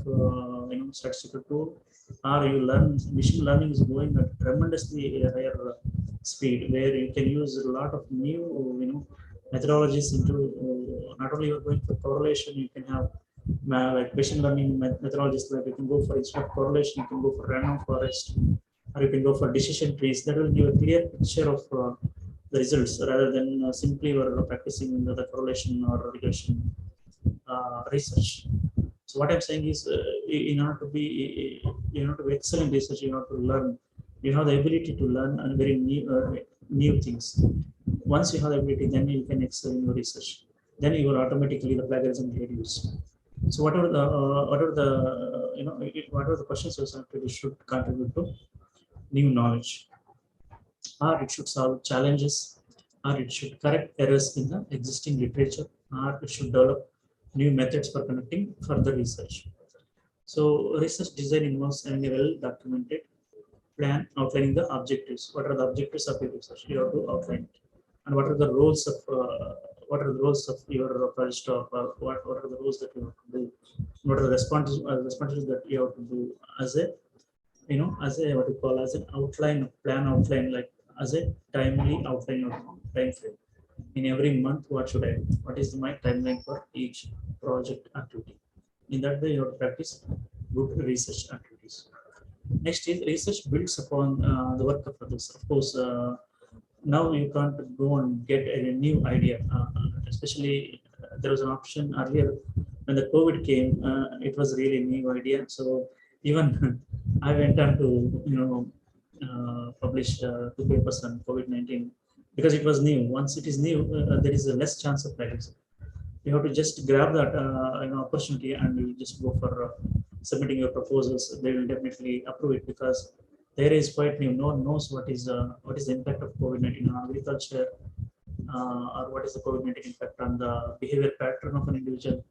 statistical tool, or you learn machine learning is going at tremendously higher speed, where you can use a lot of new methodologies into not only you're going for correlation, you can have like machine learning methodologies, like you can go for instead of correlation, you can go for random forest, or you can go for decision trees. That will give a clear picture of the results rather than simply we're practicing the correlation or regression research. So what I'm saying is, in order to be excellent research, you have to learn. You have the ability to learn and very new things. Once you have the ability, then you can excel in your research. Then you will automatically the plagiarism reduce. So whatever the whatever the questions you selected, you should contribute to new knowledge, or it should solve challenges, or it should correct errors in the existing literature, or it should develop new methods for conducting further research. So research design involves having a well-documented plan outlining the objectives. What are the objectives of your research? You have to outline it. And what are the roles of your project, what are the roles that you have to do? What are the responsibilities that you have to do as a as a what you call as an outline plan outline, like as a timely outline of time frame. In every month, what should I do? What is my timeline for each project activity? In that way, you have to practice good research activities. Next is research builds upon the work of others. Of course, now you can't go and get a new idea. Especially there was an option earlier when the COVID came. It was really a new idea. So even I went on to publish 2 papers on COVID-19 because it was new. Once it is new, there is a less chance of plagiarism. You have to just grab that opportunity and you just go for submitting your proposals. They will definitely approve it because there is quite new. No one knows what is the impact of COVID-19 on agriculture, or what is the COVID-19 impact on the behavior pattern of an individual.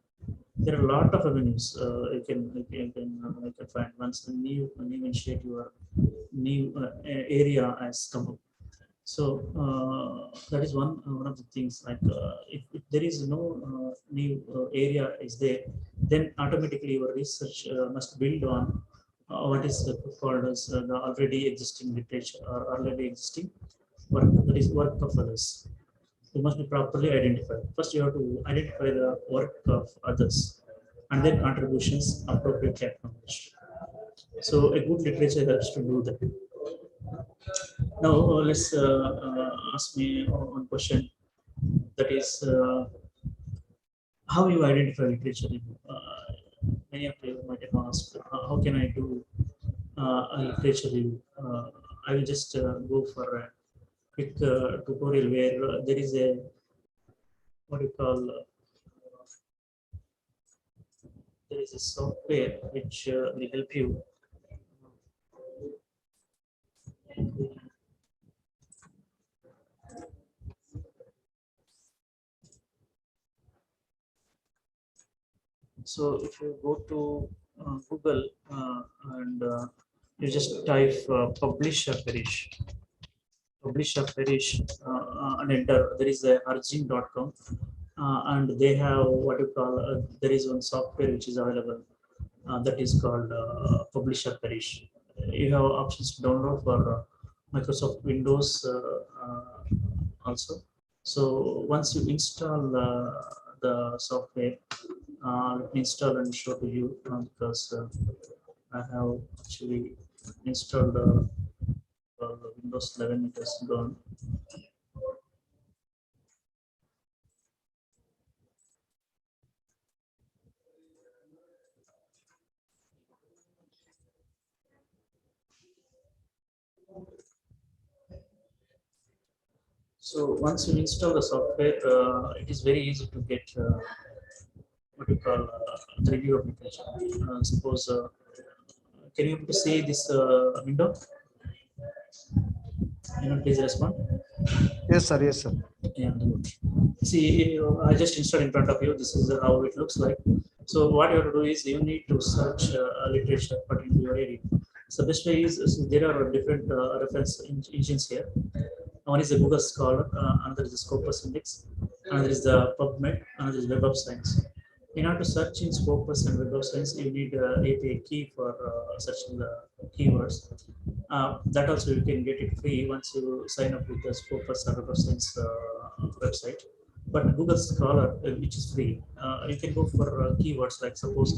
There are a lot of avenues you can find once the new initiative or new area has come up. So that is one of the things. Like if there is no new area is there, then automatically your research must build on what is called as the already existing literature or already existing work, that is work of others. They must be properly identified. First, you have to identify the work of others and their contributions appropriately acknowledged. So a good literature helps to do that. Now let's ask me one question, that is how you identify literature review. Many of you might have asked, how can I do a literature review? I will just go for a quick tutorial where there is a what you call there is a software which will help you. So if you go to Google and you just type publish or perish, and enter, there is a arjing.com and they have what you call there is one software which is available that is called publish or perish. You have options to download for Microsoft Windows also. So once you install the software, let me install and show to you because I have actually installed Windows 11. It has gone. So once you install the software, it is very easy to get what you call the review application. Suppose, can you able to see this window? Please respond. Yes, sir. Yes, sir. Yeah. See, I just installed in front of you. This is how it looks like. So what you have to do is you need to search literature in your area. So this way is there are different reference engines here. One is the Google Scholar, another is the Scopus Index, another is the PubMed, another is Web of Science. In order to search in Scopus and Web of Science, you need API key for searching the keywords. That also you can get it free once you sign up with the Scopus or Web of Science website. But Google Scholar, which is free, you can go for keywords like suppose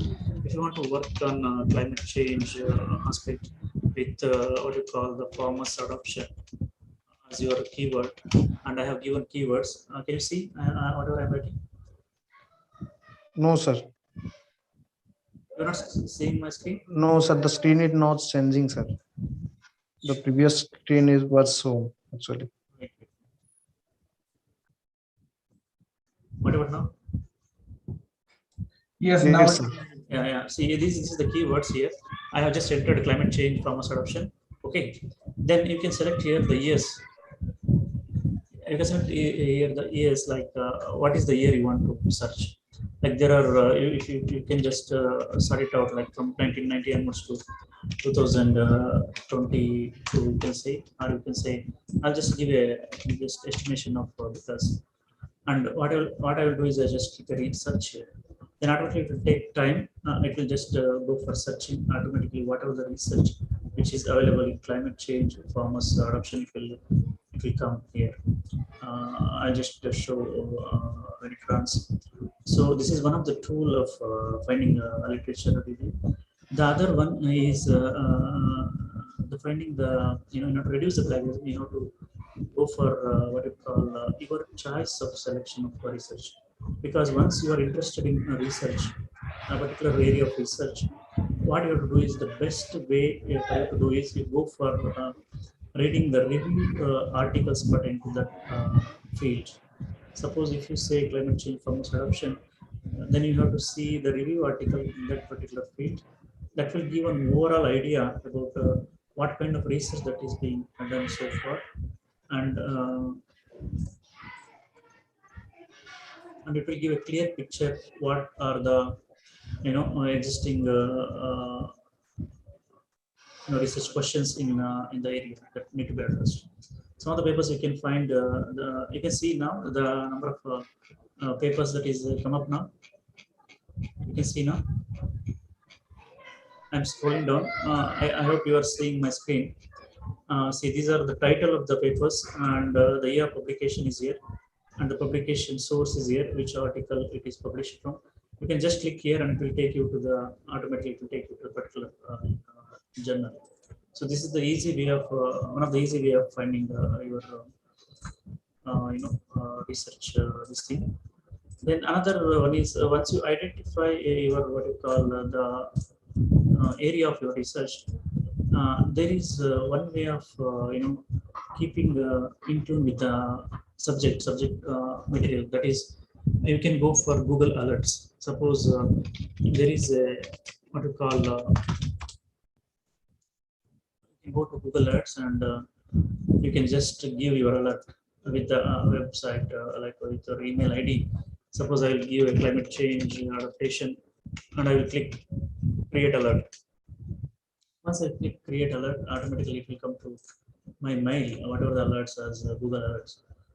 if you want to work on climate change aspect with what you call the farmers adoption as your keyword, and I have given keywords. Can you see whatever I'm writing? No, sir. You're not seeing my screen? No, sir. The screen is not changing, sir. The previous screen was shown actually. Wait. What about now? Yes, Yes, now sir. Yeah. See, this is the keywords here. I have just entered climate change farmers adoption. Okay. Then you can select here the years. You can select here the years, like what is the year you want to search. Like there are, if you can just start it out like from 1990 onwards to 2022, you can say, or you can say, I'll just give a just estimation of because. And what I will do is I just click a read search here. Then automatically it will take time. It will just go for searching automatically whatever the research which is available in climate change, farmers adoption. It will come here. I'll just show when it runs. So this is one of the tool of finding literature review. The other one is the finding the to reduce the plagiarism, to go for what you call your choice of selection of research, because once you are interested in research, a particular area of research, what you have to do is the best way you have to do is you go for reading the review articles pertaining to that field. Suppose if you say climate change farmers adoption, then you have to see the review article in that particular field. That will give an overall idea about what kind of research that is being done so far, and it will give a clear picture what are the existing research questions in the area that need to be addressed. Some of the papers you can find, you can see now the number of papers that is come up now. You can see now. I'm scrolling down. I hope you are seeing my screen. See, these are the title of the papers, and the year of publication is here. and the publication source is here, which article it is published from. You can just click here and it will take you to the automatically it will take you to a particular journal. So this is the easy way of one of the easy way of finding your research this thing. Then another one is once you identify your what you call the area of your research, there is one way of keeping in tune with the subject material. That is, you can go for Google alerts. Suppose there is a what you call you go to Google alerts and you can just give your alert with the website like with your email ID. Suppose I will give a climate change adaptation and I will click create alert. Once I click create alert, automatically it will come to my mail, whatever the alerts as Google alerts.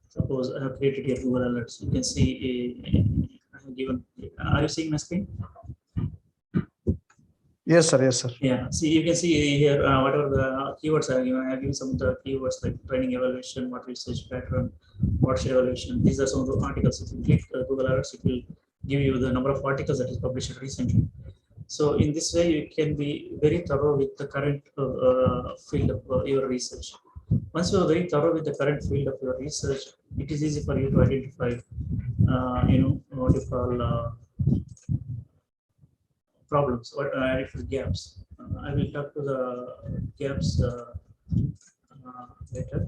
Suppose I have created here Google alerts. You can see I have given. Are you seeing my screen? Yes, sir. Yes, sir. Yeah. See, you can see here whatever the keywords I have given. I have given some of the keywords like training evaluation, what research pattern, watershed evaluation. These are some of the articles. If you click Google alerts, it will give you the number of articles that is published recently. So in this way, you can be very thorough with the current field of your research. Once you are very thorough with the current field of your research, it is easy for you to identify, what you call problems or gaps. I will talk to the gaps later.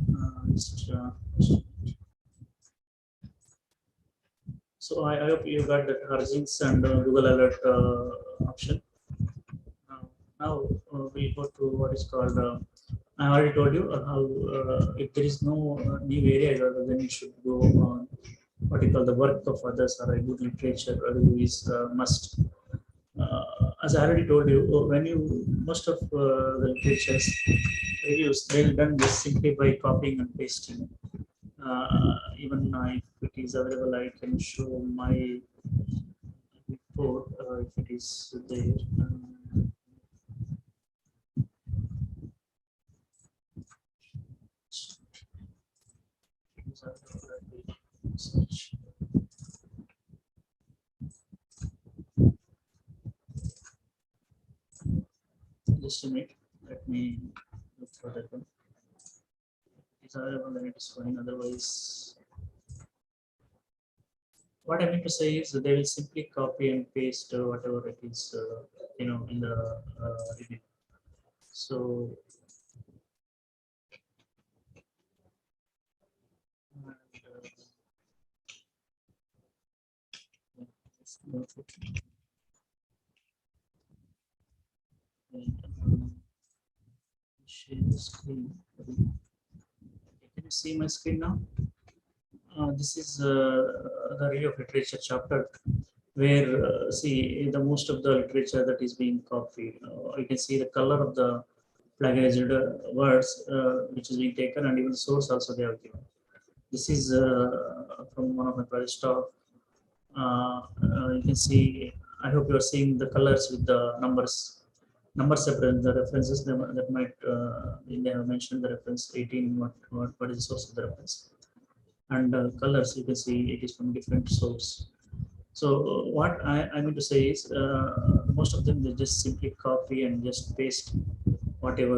So I hope you got the origins and Google Alert option. Now we go to what is called. I already told you how if there is no new area, then you should go on what you call the work of others or a good literature review is must. As I already told you, when you most of the literatures reviews they're done just simply by copying and pasting. Even if it is available, I can show my report if it is there. Search. Just a minute, let me look for that one. It's available, then it is fine. Otherwise, what I mean to say is that they will simply copy and paste whatever it is, in the review. So, share the screen. Can you see my screen now? This is the review of literature chapter, where see the most of the literature that is being copied. You can see the color of the plagiarized words which is being taken, and even the source also they have given. This is from one of my project staff. You can see. I hope you are seeing the colors with the numbers. Numbers separate the references that might they have mentioned the reference 18. What is the source of the reference? And colors you can see it is from different source. So what I mean to say is most of them they just simply copy and just paste whatever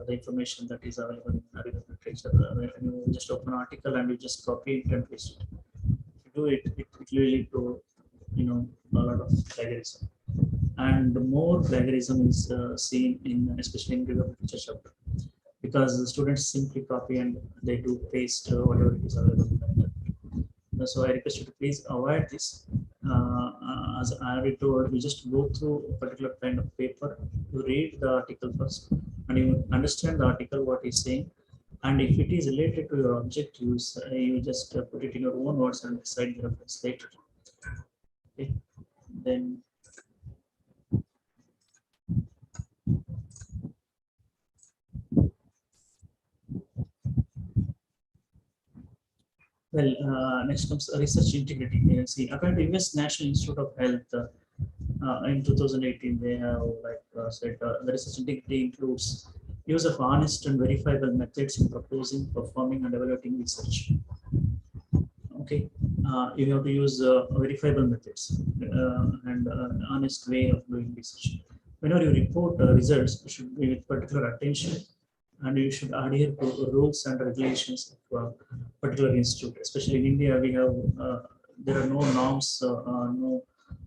the information that is available in Arabic literature. When you just open an article and you just copy it and paste it. If you do it, it will lead to a lot of plagiarism. And more plagiarism is seen in especially in Arabic literature chapter, because the students simply copy and they do paste whatever is available in the internet. So I request you to please avoid this. As I already told, you just go through a particular kind of paper, you read the article first, and you understand the article what is saying. And if it is related to your object, you just put it in your own words and decide the reference later. Okay. Then. Well, next comes research integrity. See, according to US National Institute of Health, in 2018, they have said the research integrity includes use of honest and verifiable methods in proposing, performing, and evaluating research. Okay, you have to use verifiable methods and honest way of doing research. Whenever you report results, you should be with particular attention, and you should adhere to rules and regulations of particular institute. Especially in India, we have there are no norms, no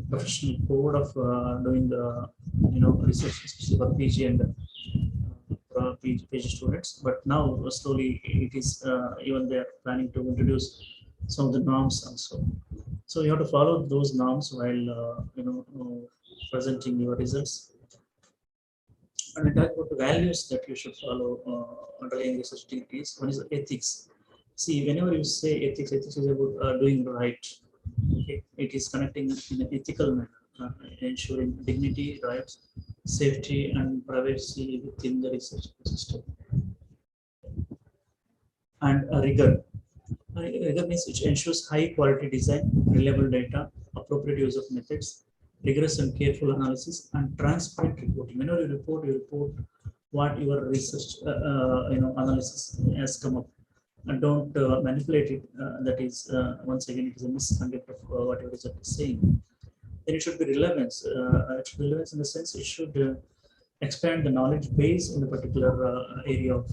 professional code of doing the research, especially for PG and PG students. But now slowly it is even they are planning to introduce some of the norms also. So you have to follow those norms while presenting your results. And we talk about the values that you should follow underlying research activities. One is ethics. See, whenever you say ethics, ethics is about doing right. Okay, it is connecting in an ethical manner, ensuring dignity, rights, safety, and privacy within the research system. And rigor. Rigor means which ensures high quality design, reliable data, appropriate use of methods, rigorous and careful analysis, and transparent reporting. Whenever you report what your research analysis has come up, and don't manipulate it. That is once again it is a misconduct of what your research is saying. Then it should be relevance. It should be relevance in the sense it should expand the knowledge base in the particular area of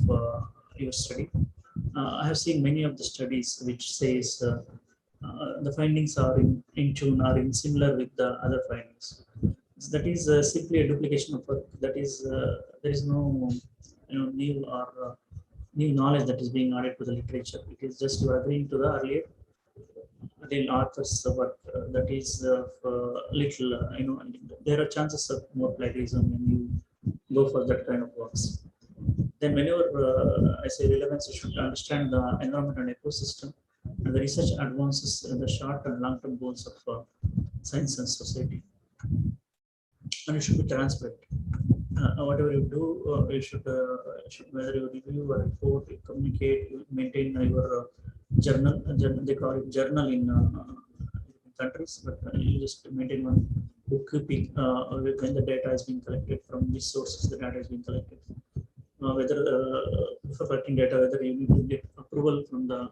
your study. I have seen many of the studies which says the findings are in tune or in similar with the other findings. So that is simply a duplication of work. That is there is no new or new knowledge that is being added to the literature. It is just you are agreeing to the earlier author's work. That is little there are chances of more plagiarism when you go for that kind of works. Then whenever I say relevance, you should understand the environment and ecosystem, and the research advances in the short and long-term goals of science and society. And it should be transparent. Whatever you do, you should whether you review or report, you communicate, you maintain your journal. They call it journal in countries, but you just maintain one bookkeeping when the data is being collected, from which sources the data is being collected. Whether for collecting data, whether you need to get approval from the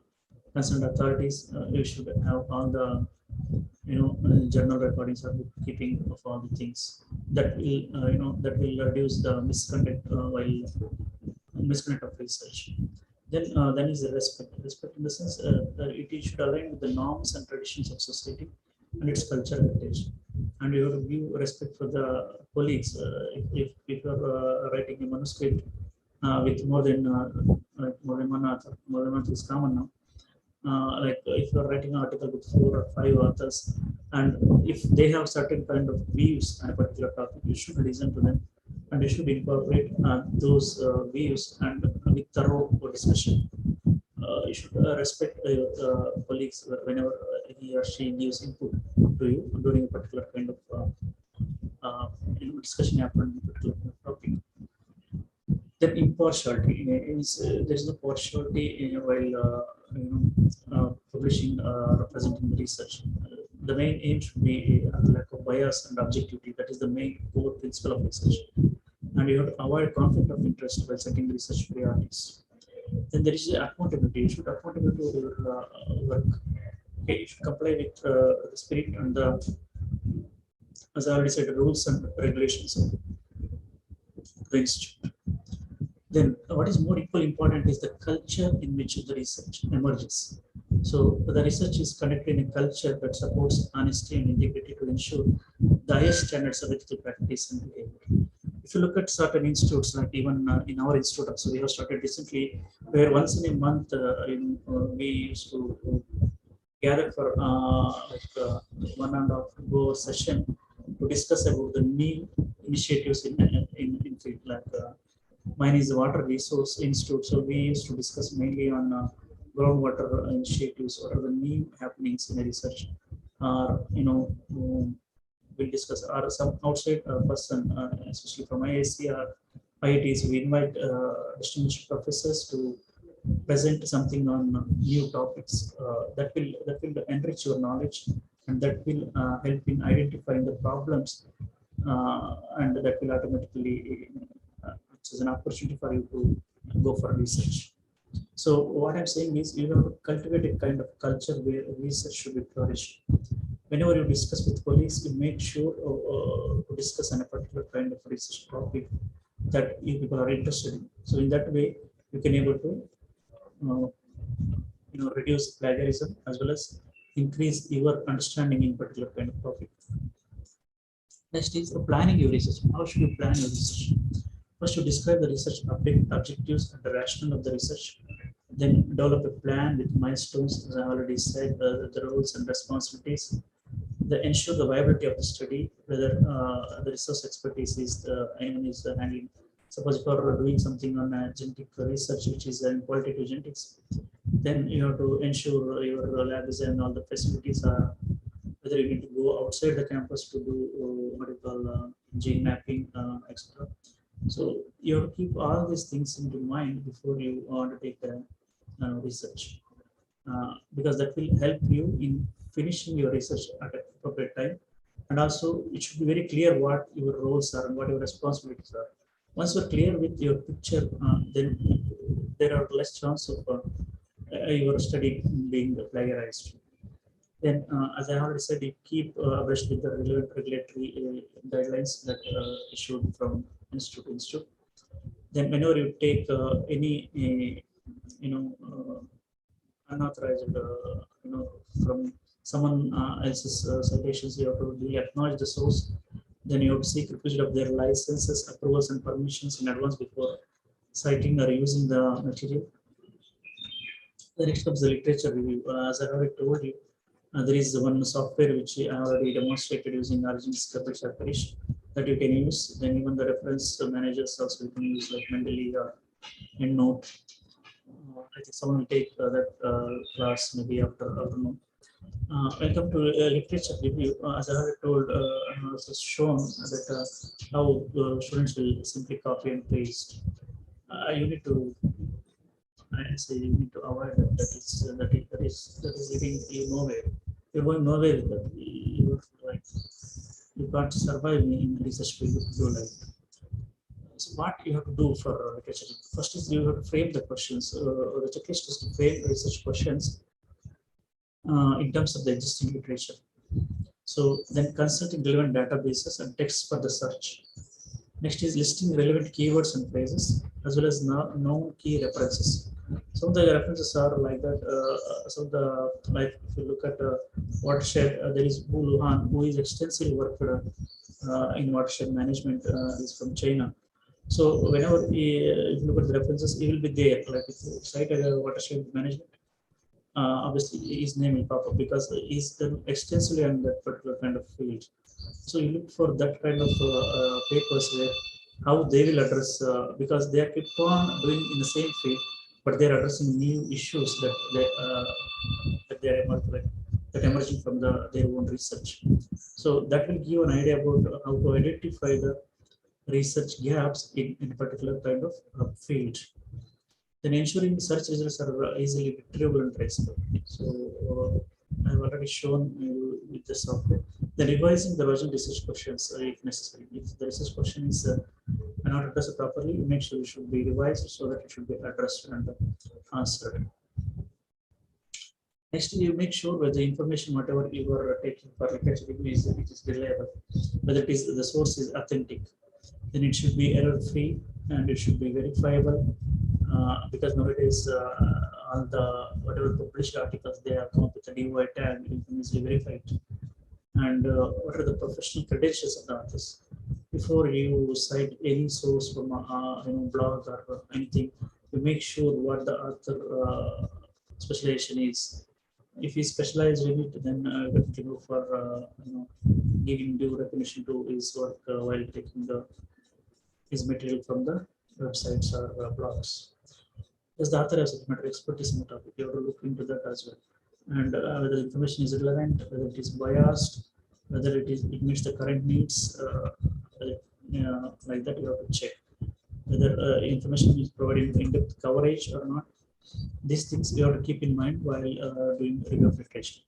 concerned authorities, you should have all the journal recordings or bookkeeping of all the things that will that will reduce the misconduct while misconduct of research. Then is the respect. Respect in the sense it should align with the norms and traditions of society and its cultural heritage. And you have to give respect for the colleagues. If you are writing a manuscript with more than one author, more than one is common now. Like if you are writing an article with 4 or 5 authors, and if they have certain kind of views on a particular topic, you should listen to them, and you should incorporate those views and with thorough discussion. You should respect your colleagues whenever he or she gives input to you during a particular kind of discussion happen on a particular topic. Then impartiality is there is no partiality while publishing representing the research. The main aim should be lack of bias and objectivity. That is the main core principle of research. And you have to avoid conflict of interest while setting research priorities. Then there is accountability. You should accountable to your work. Okay, you should comply with the spirit and the, as I already said, the rules and regulations of the institute. Then what is more equally important is the culture in which the research emerges. So the research is conducted in a culture that supports honesty and integrity to ensure the highest standards of ethical practice and behavior. If you look at certain institutes, like even in our institute, also we have started recently, where once in a month we used to gather for 1.5 hour session to discuss about the new initiatives in field. Like mine is the Water Resource Institute, so we used to discuss mainly on groundwater initiatives or the new happenings in the research. We'll discuss or some outside person, especially from IIC or IITs. We invite distinguished professors to present something on new topics that will enrich your knowledge, and that will help in identifying the problems, and that will automatically it's an opportunity for you to go for research. So what I'm saying is you have to cultivate a kind of culture where research should be flourished. Whenever you discuss with colleagues, you make sure to discuss on a particular kind of research topic that you people are interested in. So in that way, you can able to uh, reduce plagiarism as well as increase your understanding in particular kind of topic. Next is planning your research. How should you plan your research? First, you describe the research objectives and the rationale of the research. Then develop a plan with milestones, as I already said, the roles and responsibilities. They ensure the viability of the study, whether the research expertise is anyone is handling. Suppose if you are doing something on genetic research, which is in qualitative genetics, then you have to ensure your lab is and all the facilities are, whether you need to go outside the campus to do what you call gene mapping, etc. So you have to keep all these things into mind before you undertake the research, because that will help you in finishing your research at an appropriate time. And also, it should be very clear what your roles are and what your responsibilities are. Once you're clear with your picture, then there are less chance of your study being plagiarized. Then, as I already said, you keep abreast with the relevant regulatory guidelines that issued from institute to institute. Then, whenever you take any, unauthorized, from someone else's citations, you have to really acknowledge the source. Then you have to seek requisition of their licenses, approvals, and permissions in advance before citing or using the material. The next comes the literature review. As I already told you, there is one software which I already demonstrated using Origins Parish that you can use. Then even the reference managers also you can use like Mendeley or EndNote. I think someone will take that class maybe after afternoon. Welcome to literature review. As I already told, also shown that how students will simply copy and paste. You need to I say you need to avoid that. That is leading you nowhere. You're going nowhere with that. You can't survive in research field if you do like. So what you have to do for literature? First is you have to frame the questions. The checklist is to frame research questions in terms of the existing literature. So then consulting relevant databases and texts for the search. Next is listing relevant keywords and phrases as well as known key references. Some of the references are like that. So the like if you look at watershed, there is Wu Luhan, who is extensively worked in watershed management. Is from China. So whenever if you look at the references, he will be there. Like if you cite a watershed management, obviously his name will pop up because he's done extensively on that particular kind of field. So you look for that kind of papers where how they will address because they keep on doing in the same field, but they're addressing new issues that they're that emerging from their own research. So that will give an idea about how to identify the research gaps in a particular kind of field. Then ensuring search results are easily retrievable and traceable. So I've already shown you with the software. Then revising the original research questions if necessary. If the research question is not addressed properly, make sure it should be revised so that it should be addressed and answered. Next, you make sure whether the information, whatever you are taking for literature review is reliable, whether it is the source is authentic. Then it should be error-free and it should be verifiable. Because nowadays all the whatever published articles they have come up with a DOI tag, you can easily verify it. And what are the professional credentials of the authors? Before you cite any source from blog or anything, you make sure what the author specialization is. If he specialized in it, then definitely go for giving due recognition to his work while taking his material from the websites or blogs. Does the author has subject matter expertise in the topic? You have to look into that as well. And whether the information is relevant, whether it is biased, whether it meets the current needs, like that you have to check. Whether information is providing in-depth coverage or not. These things you have to keep in mind while doing review of literature.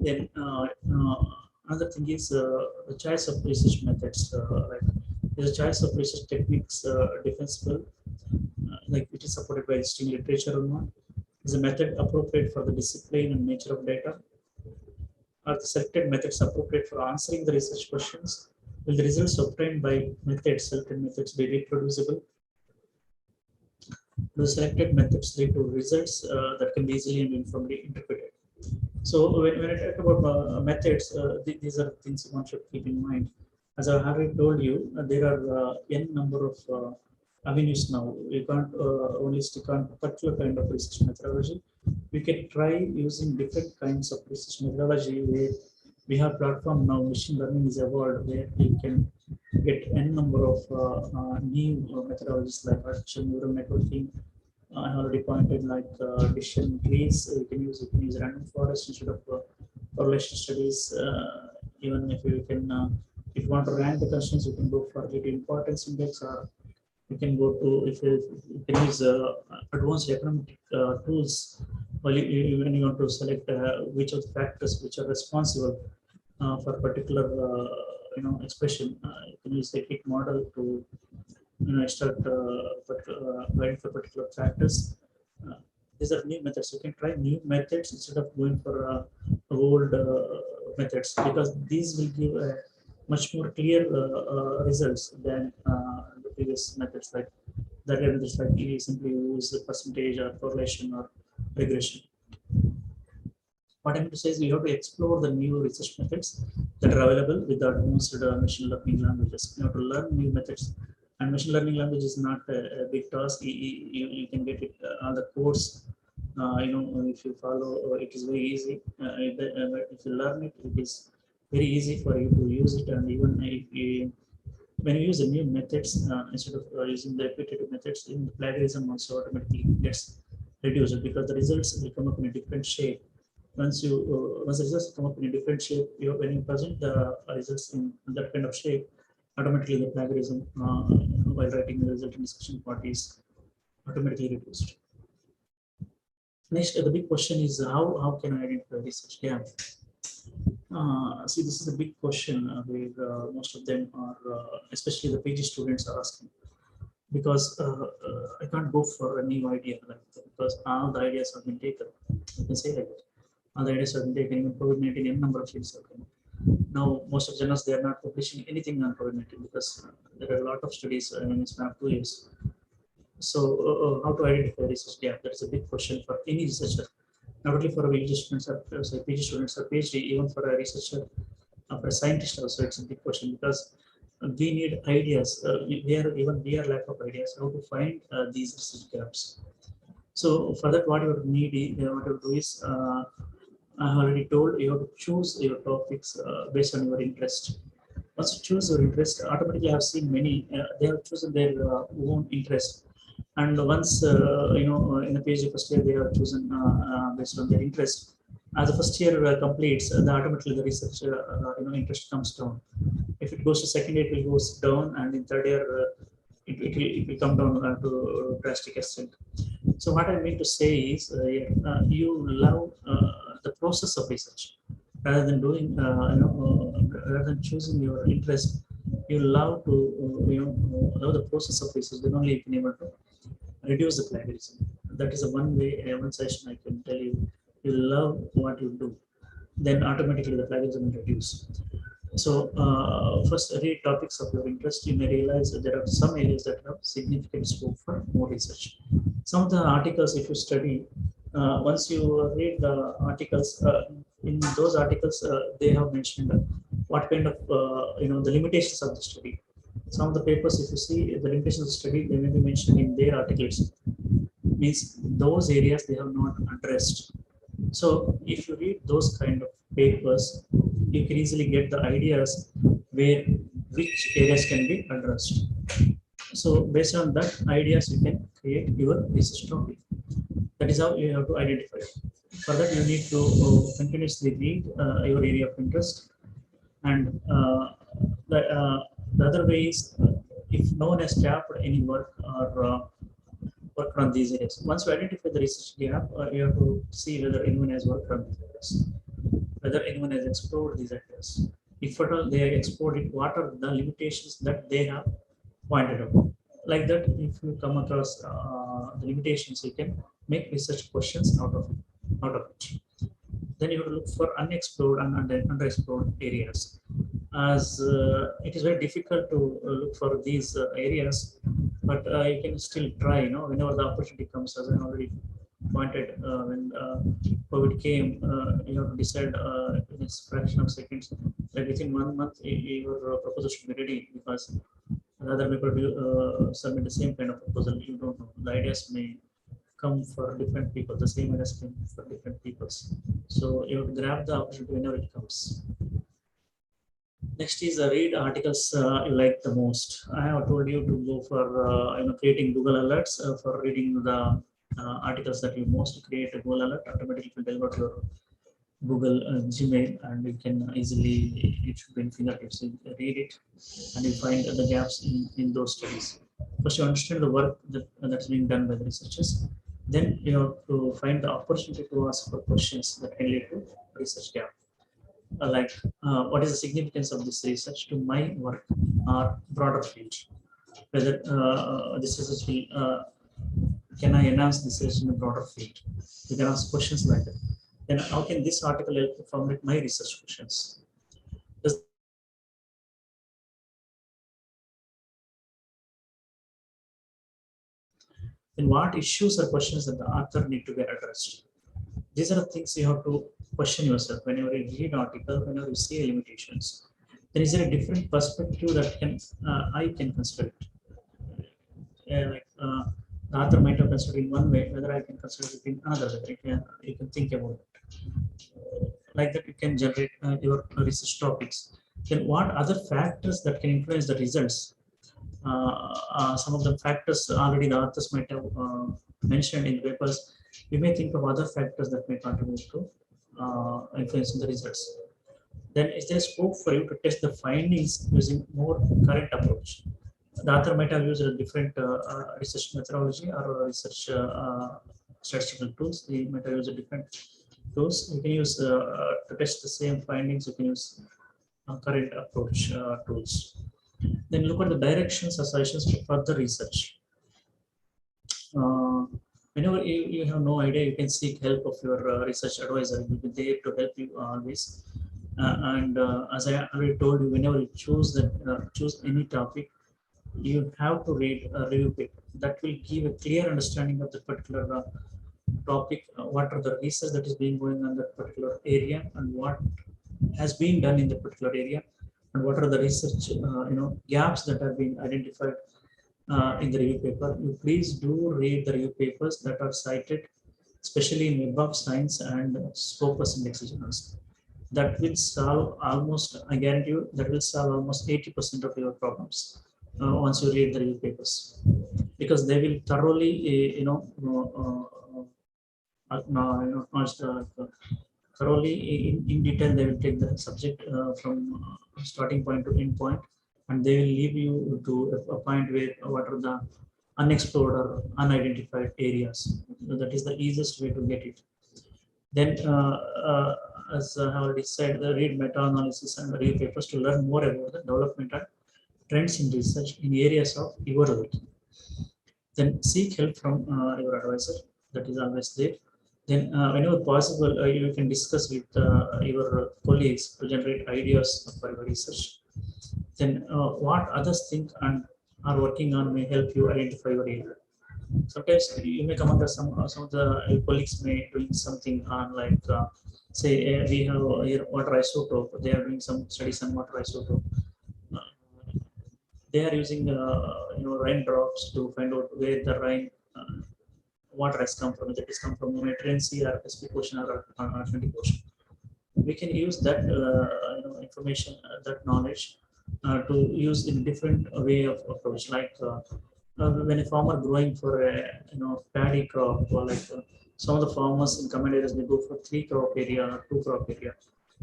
Then another thing is the choice of research methods. Like the choice of research techniques defensible like it is supported by existing literature or not? Is the method appropriate for the discipline and nature of data? Are the selected methods appropriate for answering the research questions? Will the results obtained by selected methods be reproducible? The selected methods lead to results that can be easily and uniformly interpreted. So when I talk about methods, these are things one should keep in mind. As I already told you, there are n number of avenues now. You can't only stick on a particular kind of research methodology. We can try using different kinds of research methodology where we have platform now. Machine learning is evolved where you can get n number of new methodologies like artificial neural networking. I already pointed like decision trees. You can use random forest instead of correlation studies. Even if you want to rank the questions, you can go for relative importance index, or you can go to if you can use advanced economic tools. Well, when you want to select which of the factors which are responsible for particular expression, you can use the HIT model to extract value for particular factors. These are new methods. You can try new methods instead of going for old methods, because these will give much more clear results than the previous methods, like that methods like you simply use the percentage or correlation or regression. What I mean to say is we have to explore the new research methods that are available with the advanced machine learning languages. You have to learn new methods, and machine learning language is not a big task. You can get it on the course. If you follow, it is very easy. If you learn it, it is very easy for you to use it. And even when you use the new methods instead of using the repetitive methods, in the plagiarism also automatically gets reduced, because the results will come up in a different shape. Once the results come up in a different shape, when you present the results in that kind of shape, automatically the plagiarism while writing the result in discussion parties automatically reduced. Next, the big question is how can I identify research gap? See, this is a big question where most of them are, especially the PG students, are asking, because I can't go for a new idea like that, because all the ideas have been taken. You can say like that. All the ideas have been taken. Even COVID-19, n number of fields have come. Now, most of journals, they are not publishing anything on COVID-19 because there are a lot of studies in a span of 2 years. So, how to identify research gap? That is a big question for any researcher, not only for PG students or PG students or PhD, even for a researcher, for a scientist also. It's a big question, because we need ideas. We are lack of ideas how to find these research gaps. So, for that, what you need, what you do is, I already told you have to choose your topics based on your interest. Once you choose your interest, automatically I have seen many, they have chosen their own interest. And once, in the PhD first year, they have chosen based on their interest. As the first year completes, automatically the research interest comes down. If it goes to second year, it goes down, and in third year, it will come down to drastic extent. So what I mean to say is, you love the process of research rather than doing, rather than choosing your interest. You love to, love the process of research. Then only you can able to reduce the plagiarism. That is a one way, one session I can tell you. You love what you do, then automatically the plagiarism will reduce. So first, read topics of your interest. You may realize that there are some areas that have significant scope for more research. Some of the articles, if you study, once you read the articles, in those articles, they have mentioned what kind of, the limitations of the study. Some of the papers, if you see the limitations of the study, they may be mentioned in their articles. Means those areas they have not addressed. So if you read those kind of papers, you can easily get the ideas which areas can be addressed. So based on that ideas, you can create your research topic. That is how you have to identify. For that, you need to continuously read your area of interest. And the other way is, if no one has tapped any work or worked on these areas. Once you identify the research gap, you have to see whether anyone has worked on these areas, whether anyone has explored these areas. If at all they have explored it, what are the limitations that they have pointed out? Like that, if you come across the limitations, you can make research questions out of it. Then you have to look for unexplored and underexplored areas. As it is very difficult to look for these areas, but you can still try. Whenever the opportunity comes, as I already pointed, when COVID came, you have to decide in a fraction of seconds, like within 1 month, your proposal should be ready, because other people will submit the same kind of proposal. You don't know. The ideas may come for different people. The same ideas come for different peoples. So you have to grab the opportunity whenever it comes. Next is read articles you like the most. I have told you to go for creating Google alerts for reading the articles that you most create a Google alert. Automatically will deliver your Google Gmail, and you can easily, it should be in fingertips, you read it and you find the gaps in those studies. First, you understand the work that's being done by the researchers. Then you have to find the opportunity to ask for questions that can lead to research gap. Like, what is the significance of this research to my work or broader field? Whether this research will, can I enhance this research in a broader field? You can ask questions like that. Then how can this article help to formulate my research questions? Does then what issues or questions that the author need to be addressed? These are the things you have to question yourself whenever you read article, whenever you see limitations. There is a different perspective that I can consider it. The author might have considered in one way, whether I can consider it in another way. You can think about it. Like that, you can generate your research topics. Then what other factors that can influence the results? Some of the factors already the authors might have mentioned in papers. You may think of other factors that may contribute to influencing the results. Then is there scope for you to test the findings using more current approach? The author might have used a different research methodology or research statistical tools. They might have used a different tools. You can use to test the same findings. You can use current approach tools. Then look at the directions or suggestions for further research. Whenever you have no idea, you can seek help of your research advisor. He will be there to help you always. And as I already told you, whenever you choose any topic, you have to read a review paper that will give a clear understanding of the particular topic. What are the research that is being going on that particular area, and what has been done in the particular area, and what are the research gaps that have been identified in the review paper. You please do read the review papers that are cited, especially in Web of Science and Scopus Index journals. That will solve almost, I guarantee you, that will solve almost 80% of your problems once you read the review papers, because they will thoroughly, thoroughly in detail. They will take the subject from starting point to end point, and they will leave you to a point where what are the unexplored or unidentified areas. That is the easiest way to get it. Then, as I already said, read meta-analysis and read papers to learn more about the development and trends in research in areas of your work. Then seek help from your advisor. That is always there. Then, whenever possible, you can discuss with your colleagues to generate ideas for your research. Then, what others think and are working on may help you identify your area. Sometimes you may come across some of the colleagues may doing something on, like say we have here water isotope. They are doing some studies on water isotope. They are using raindrops to find out where the rain water has come from. That is come from the Mediterranean Sea or Pacific Ocean or Atlantic Ocean. We can use that information, that knowledge to use in different way of approach. Like when a farmer growing for a paddy crop, or like some of the farmers in command areas, they go for 3 crop area or 2 crop area.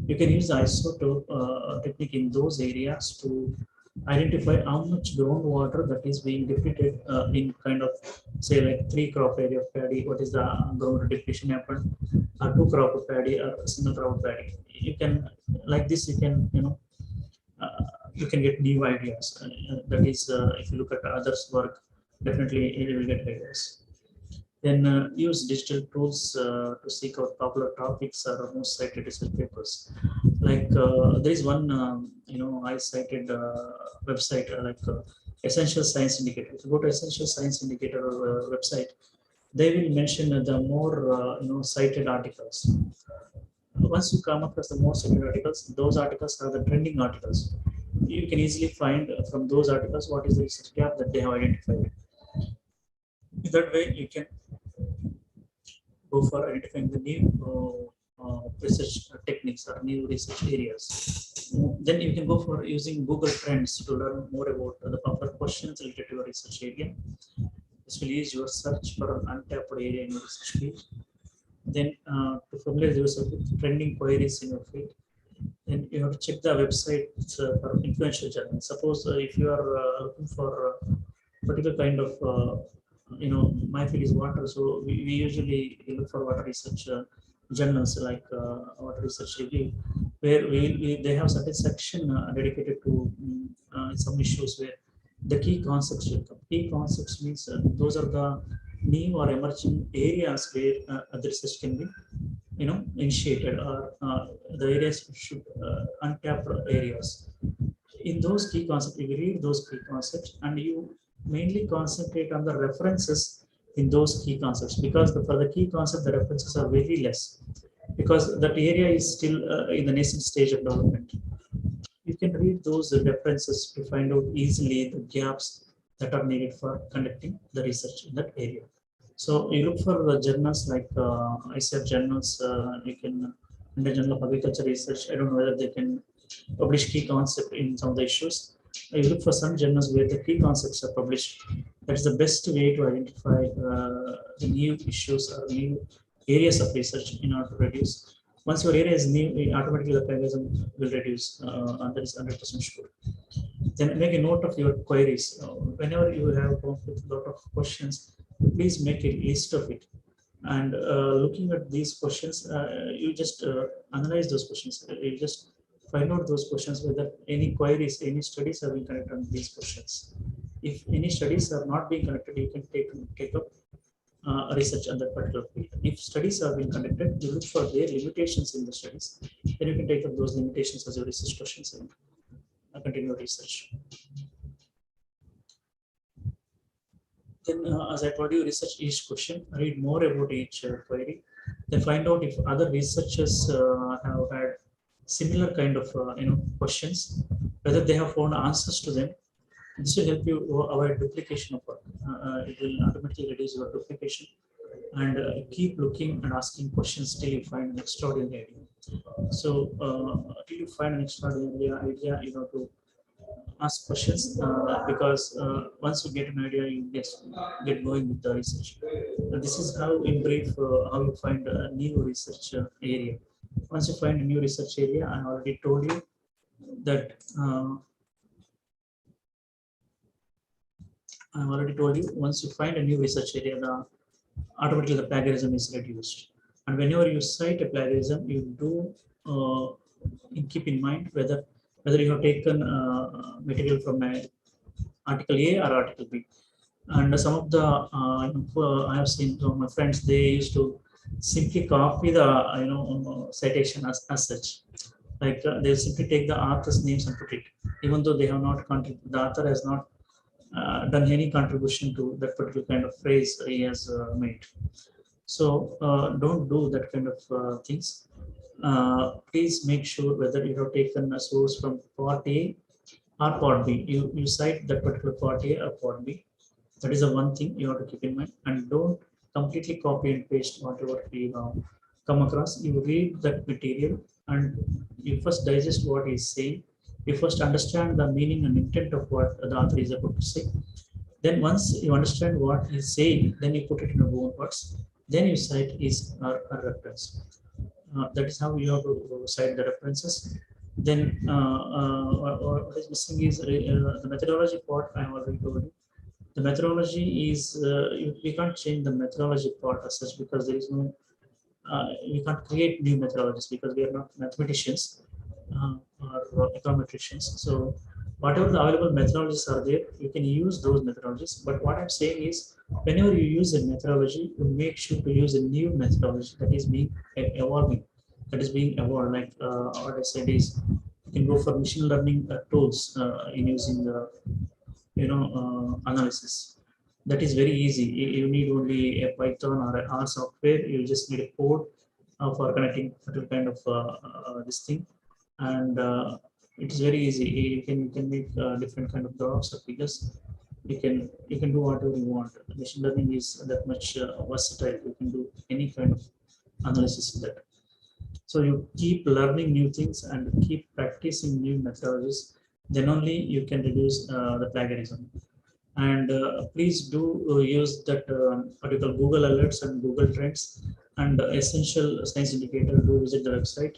You can use the isotope technique in those areas to identify how much groundwater that is being depleted in kind of, say, like 3 crop area of paddy. What is the ground depletion happened? 2 crop of paddy or single crop of paddy. You can, like this, you can you can get new ideas. That is, if you look at others' work, definitely it will get ideas. Then use digital tools to seek out popular topics or most cited research papers. Like there is one, I cited website Essential Science Indicator. If you go to Essential Science Indicator website, they will mention the more cited articles. Once you come across the most cited articles, those articles are the trending articles. You can easily find from those articles what is the research gap that they have identified. That way, you can go for identifying the new research techniques or new research areas. Then you can go for using Google Trends to learn more about the popular questions related to your research area. This will use your search for an untapped area in your research field. Then to familiarize yourself with trending queries in your field, then you have to check the website for influential journals. Suppose if you are looking for a particular kind of my field is water, so we usually look for water research journals like water research review, where they have certain section dedicated to some issues where the key concepts will come. Key concepts means those are the new or emerging areas where the research can be initiated, or the areas should untapped areas. In those key concepts, you read those key concepts and you mainly concentrate on the references in those key concepts, because for the key concept, the references are very less, because that area is still in the nascent stage of development. You can read those references to find out easily the gaps that are needed for conducting the research in that area. So you look for the journals like ICF journals. You can in the Journal of Agriculture Research. I don't know whether they can publish key concept in some of the issues. You look for some journals where the key concepts are published. That's the best way to identify the new issues or new areas of research in order to reduce. Once your area is new, automatically the plagiarism will reduce, and that is 100% sure. Then make a note of your queries. Whenever you have come up with a lot of questions, please make a list of it. And looking at these questions, you just analyze those questions. You just find out those questions whether any queries, any studies are being conducted on these questions. If any studies are not being conducted, you can take up research on that particular field. If studies are being conducted, you look for their limitations in the studies. Then you can take up those limitations as your research questions and continue research. Then, as I told you, research each question, read more about each query, then find out if other researchers have had similar kind of questions, whether they have found answers to them. This will help you avoid duplication of work. It will automatically reduce your duplication, and keep looking and asking questions till you find an extraordinary idea. So till you find an extraordinary idea, to ask questions, because once you get an idea, you get going with the research. This is how, in brief, how you find a new research area. Once you find a new research area, I already told you that once you find a new research area, automatically the plagiarism is reduced. And whenever you cite a plagiarism, you do keep in mind whether you have taken material from article A or article B. And some of the I have seen from my friends, they used to simply copy the citation as such. Like they simply take the author's names and put it, even though they have not the author has not done any contribution to that particular kind of phrase he has made. So don't do that kind of things. Please make sure whether you have taken a source from part A or part B. You cite that particular part A or part B. That is the one thing you have to keep in mind, and don't completely copy and paste whatever you come across. You read that material and you first digest what he's saying. You first understand the meaning and intent of what the author is about to say. Then once you understand what he's saying, then you put it in your own words. Then you cite his reference. That is how you have to cite the references. Then what is missing is the methodology part. I have already told you. The methodology is we can't change the methodology part as such, because there is no we can't create new methodologies because we are not mathematicians or econometricians. So Whatever the available methodologies are there, you can use those methodologies. But what I'm saying is, whenever you use a methodology, you make sure to use a new methodology that is being evolving, that is being evolved. Like what I said is, you can go for machine learning tools in using the analysis. That is very easy. You need only a Python or a R software. You just need a code for connecting particular kind of this thing, and it is very easy. You can make different kind of graphs or figures. You can do whatever you want. Machine learning is that much versatile. You can do any kind of analysis in that. So you keep learning new things and keep practicing new methodologies. Then only you can reduce the plagiarism. And please do use that what you call Google alerts and Google trends and essential science indicator. Do visit the website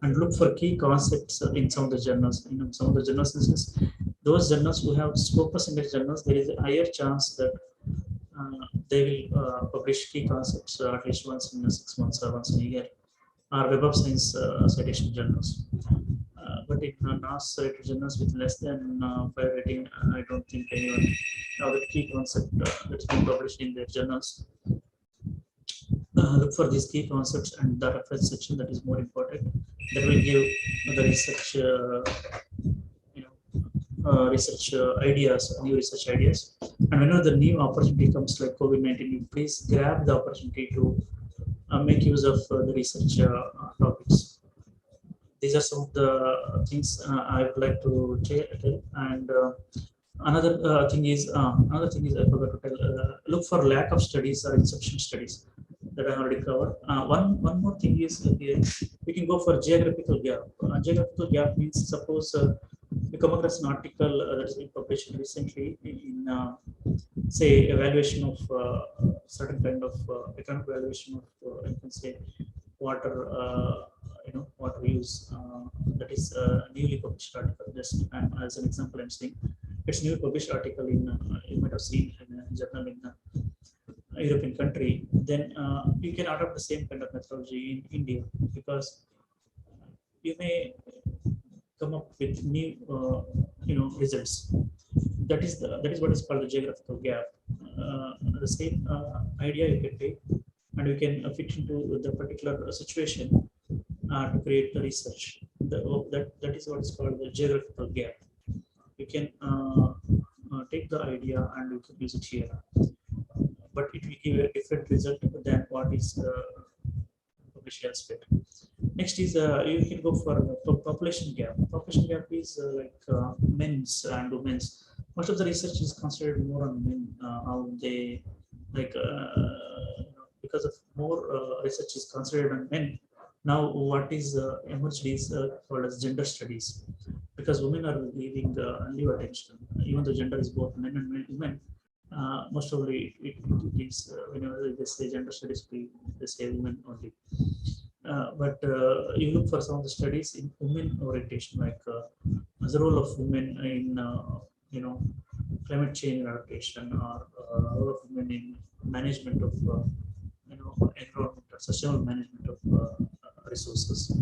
and look for key concepts in some of the journals. Some of the journals, those journals who have scopus in their journals, there is a higher chance that they will publish key concepts at least once in 6 months or once in a year, or Web of Science citation journals. But in NAS rated journals with less than 5 rating, I don't think anyone now the key concept that's been published in their journals. Look for these key concepts and the reference section, that is more important. That will give the research, research ideas, new research ideas. And whenever the new opportunity comes, like COVID-19, you please grab the opportunity to make use of the research topics. These are some of the things I would like to tell. And another thing is I forgot to tell. Look for lack of studies or insufficient studies, that I already covered. One more thing is here, we can go for geographical gap. Geographical gap means, suppose you come across an article that has been published recently in say evaluation of certain kind of economic evaluation of you can say water, water use. That is a newly published article. Just as an example, I'm saying it's newly published article in you might have seen in a journal in a European country. Then you can adopt the same kind of methodology in India, because you may come up with new results. That is what is called the geographical gap. The same idea you can take and you can fit into the particular situation to create the research. That is what is called the geographical gap. You can take the idea and you can use it here, but it will give a different result than what is published elsewhere. Next is you can go for population gap. Population gap is like men's and women's. Most of the research is considered more on men, how they like because of more research is considered on men. Now what is emerged is called as gender studies, because women are giving undue attention, even though gender is both men and women. Most probably it is whenever they say gender studies, they say women only. But you look for some of the studies in women orientation, like the role of women in climate change adaptation, or role of women in management of environment or sustainable management of resources.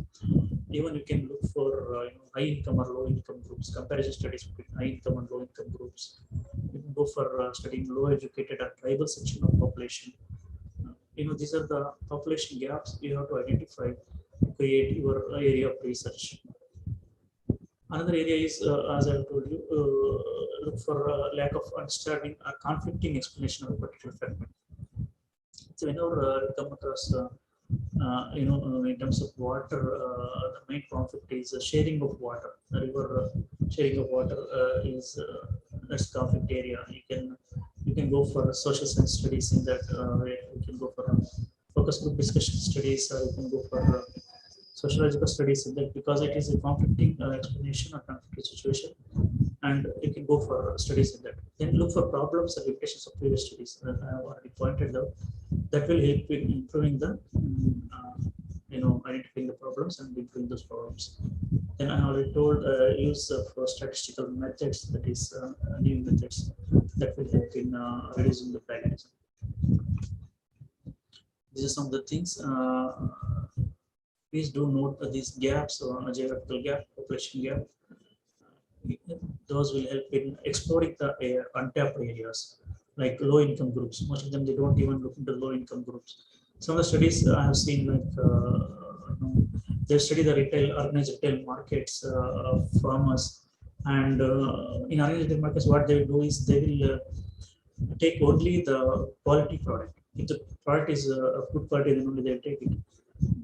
Even you can look for high income or low income groups, comparison studies between high income and low income groups. You can go for studying low educated or tribal section of population. These are the population gaps you have to identify to create your area of research. Another area is, as I told you, look for lack of understanding or conflicting explanation of a particular fragment. So whenever you come across, in terms of water, the main conflict is sharing of water. The river sharing of water is that's conflict area. You can go for social science studies in that. You can go for focus group discussion studies, or you can go for sociological studies in that, because it is a conflicting explanation or conflicting situation, and you can go for studies in that. Then look for problems and limitations of previous studies that I have already pointed out. That will help in improving the identifying the problems and improving those problems. Then I already told use of statistical methods, that is new methods that will help in reducing the plagiarism. These are some of the things. Please do note these gaps, geographical gap, population gap. those will help in exploring the untapped areas like low income groups. Most of them they don't even look into low income groups. Some of the studies I have seen, like they study the retail organized retail markets of farmers, and in organized retail markets, what they will do is they will take only the quality product. If the product is of good quality, then only they will take it.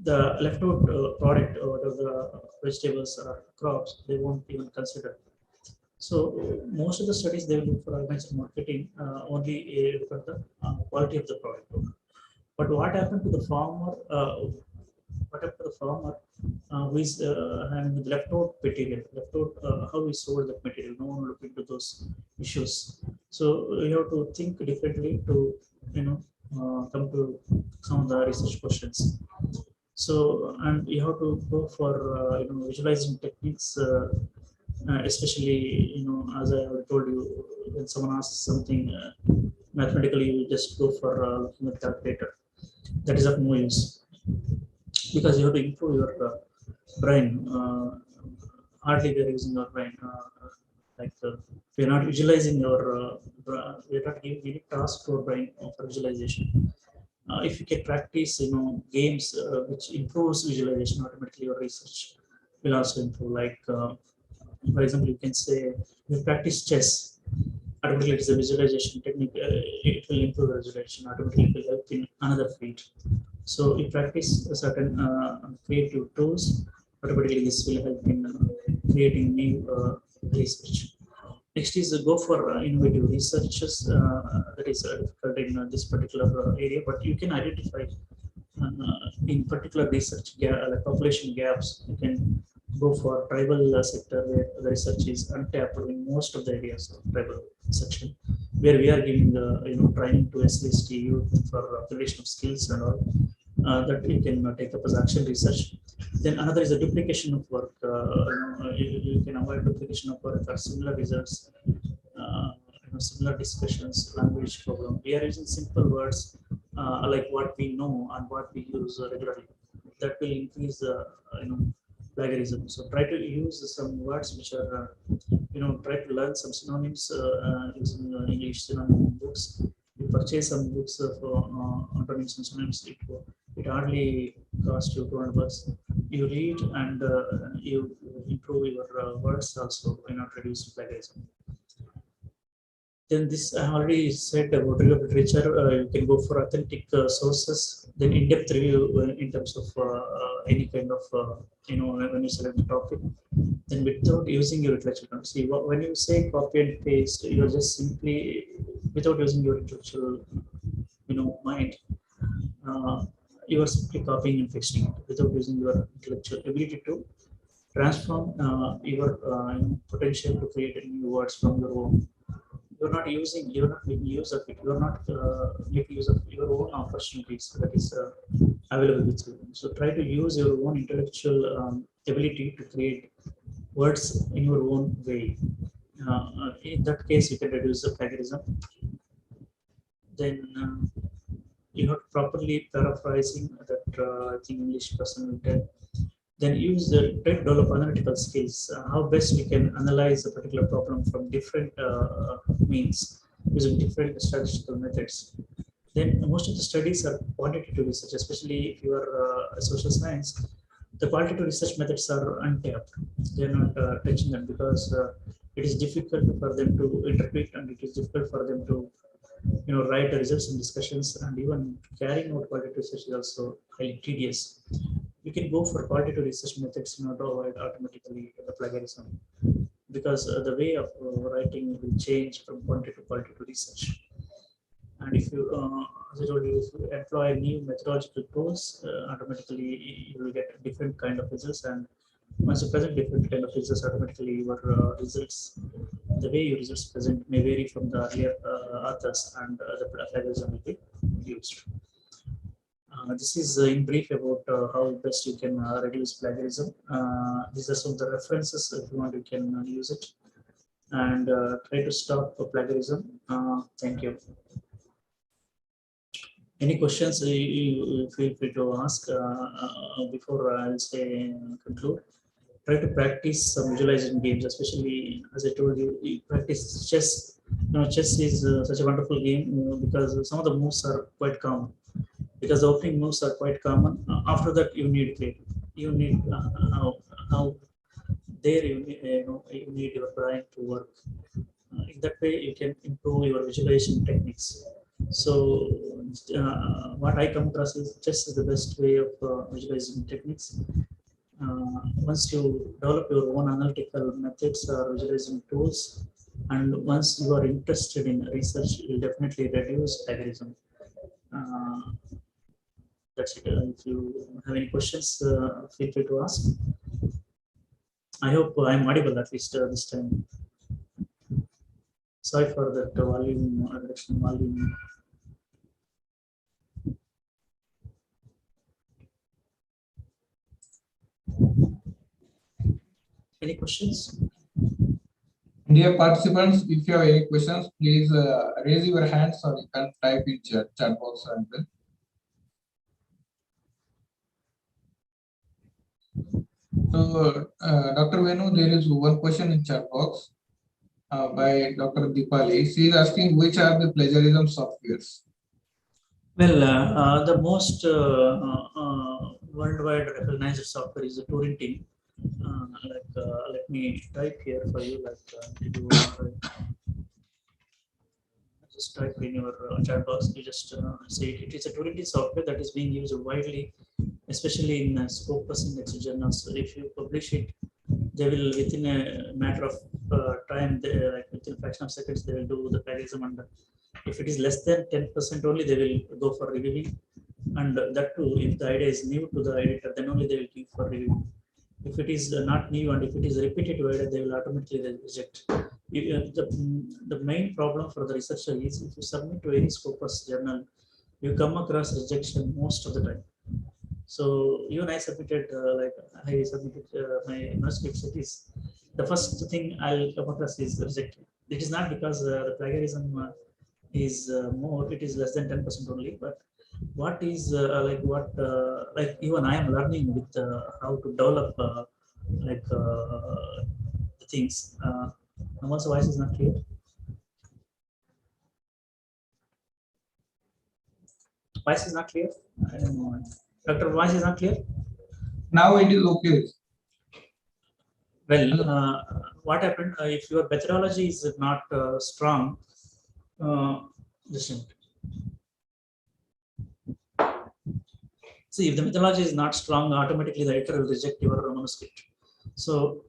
The left out product out of the vegetables or crops, they won't even consider. So most of the studies they will look for organized marketing, only look at the quality of the product. But what happened to the farmer? What happened to the farmer who is having the left out material, left out how we sold that material? No one look into those issues. So you have to think differently to you know come to some of the research questions. So and you have to go for visualizing techniques. Especially, as I have told you, when someone asks something mathematically, you just go for looking at calculator. That is of no use, because you have to improve your brain. Hardly we are using our brain. We are not visualizing our, we are not giving any task to our brain for visualization. If you can practice, games which improves visualization, automatically your research will also improve. Like, for example, you can say you practice chess. Automatically, it is a visualization technique. It will improve the visualization. Automatically, it will help in another field. So, you practice a certain creative tools. Automatically, this will help in creating new research. Next is go for innovative researches. That is difficult in this particular area, but you can identify in particular research like population gaps. You can go for tribal sector, where the research is untapped in most of the areas of tribal section, where we are giving training to SLST youth for acquisition of skills and all. That you can take up as action research. Then another is the duplication of work. You can avoid duplication of work or similar results, similar discussions, language problem. We are using simple words like what we know and what we use regularly. That will increase plagiarism. So try to use some words which are try to learn some synonyms using English synonym books. You purchase some books for antonyms and synonyms. It hardly costs you 200 bucks. You read and you improve your words also, reduce plagiarism. Then this I already said about review of literature. You can go for authentic sources. Then in-depth review in terms of any kind of when you select the topic. Then without using your intellectual, see when you say copy and paste, you're just simply without using your intellectual mind. You are simply copying and pasting it without using your intellectual ability to transform your potential to create new words from your own. You're not making use of it. You're not making use of your own opportunities that is available with you. So try to use your own intellectual ability to create words in your own way. In that case, you can reduce the plagiarism. Then you have to properly paraphrasing that I think English person will tell. Then use the try to develop analytical skills. How best we can analyze a particular problem from different means using different statistical methods. Then most of the studies are quantitative research, especially if you are a social science. The qualitative research methods are untapped. They are not touching them because it is difficult for them to interpret, and it is difficult for them to write the results and discussions, and even carrying out qualitative research is also highly tedious. You can go for qualitative research methods to avoid automatically the plagiarism, because the way of writing will change from quantitative to qualitative research. And if you, as I told you, if you employ new methodological tools, automatically you will get different kind of results. And once you present different kind of results, automatically your results, the way your results present may vary from the earlier authors, and the plagiarism will be reduced. This is in brief about how best you can reduce plagiarism. These are some of the references. If you want, you can use it and try to stop plagiarism. Thank you. Any questions? You feel free to ask before I'll say conclude. try to practice some visualization games, especially as I told you, practice chess. Chess is such a wonderful game, because some of the moves are quite common. Because the opening moves are quite common. After that, you need creativity. You need how there you need your brain to work. In that way, you can improve your visualization techniques. So, what I come across is chess is the best way of visualizing techniques. Once you develop your own analytical methods or visualizing tools, and once you are interested in research, you will definitely reduce plagiarism. Uh, that's it. If you have any questions, feel free to ask. I hope I'm audible at least this time. Sorry for that volume reduction volume. Any questions? Dear participants, if you have any questions, please raise your hands or you can type in chat box as well. So, Dr. Venu, there is one question in chat box by Dr. Dipali. She is asking which are the plagiarism softwares. Well, the most worldwide recognized software is the Turing. Let me type here for you. You just type in your chat box. You just say it is a Turing software that is being used widely, especially in Scopus index journals. So if you publish it, they will within a matter of time, like within a fraction of seconds, they will do the plagiarism, and if it is less than 10% only, they will go for reviewing. And that too, if the idea is new to the editor, then only they will give for review. If it is not new and if it is repetitive idea, they will automatically reject. The main problem for the researcher is if you submit to any Scopus journal, you come across rejection most of the time. So even I submitted, I submitted my manuscripts. It is the first thing I'll come across is rejected. It is not because the plagiarism is more; it is less than 10% only. But what is like even I am learning with how to develop the things. Namal's voice is not clear. Voice is not clear. I don't know. Doctor, voice is not clear. Now it is okay. Well, what happened if your methodology is not strong? Listen. See, if the methodology is not strong, automatically the editor will reject your manuscript. So,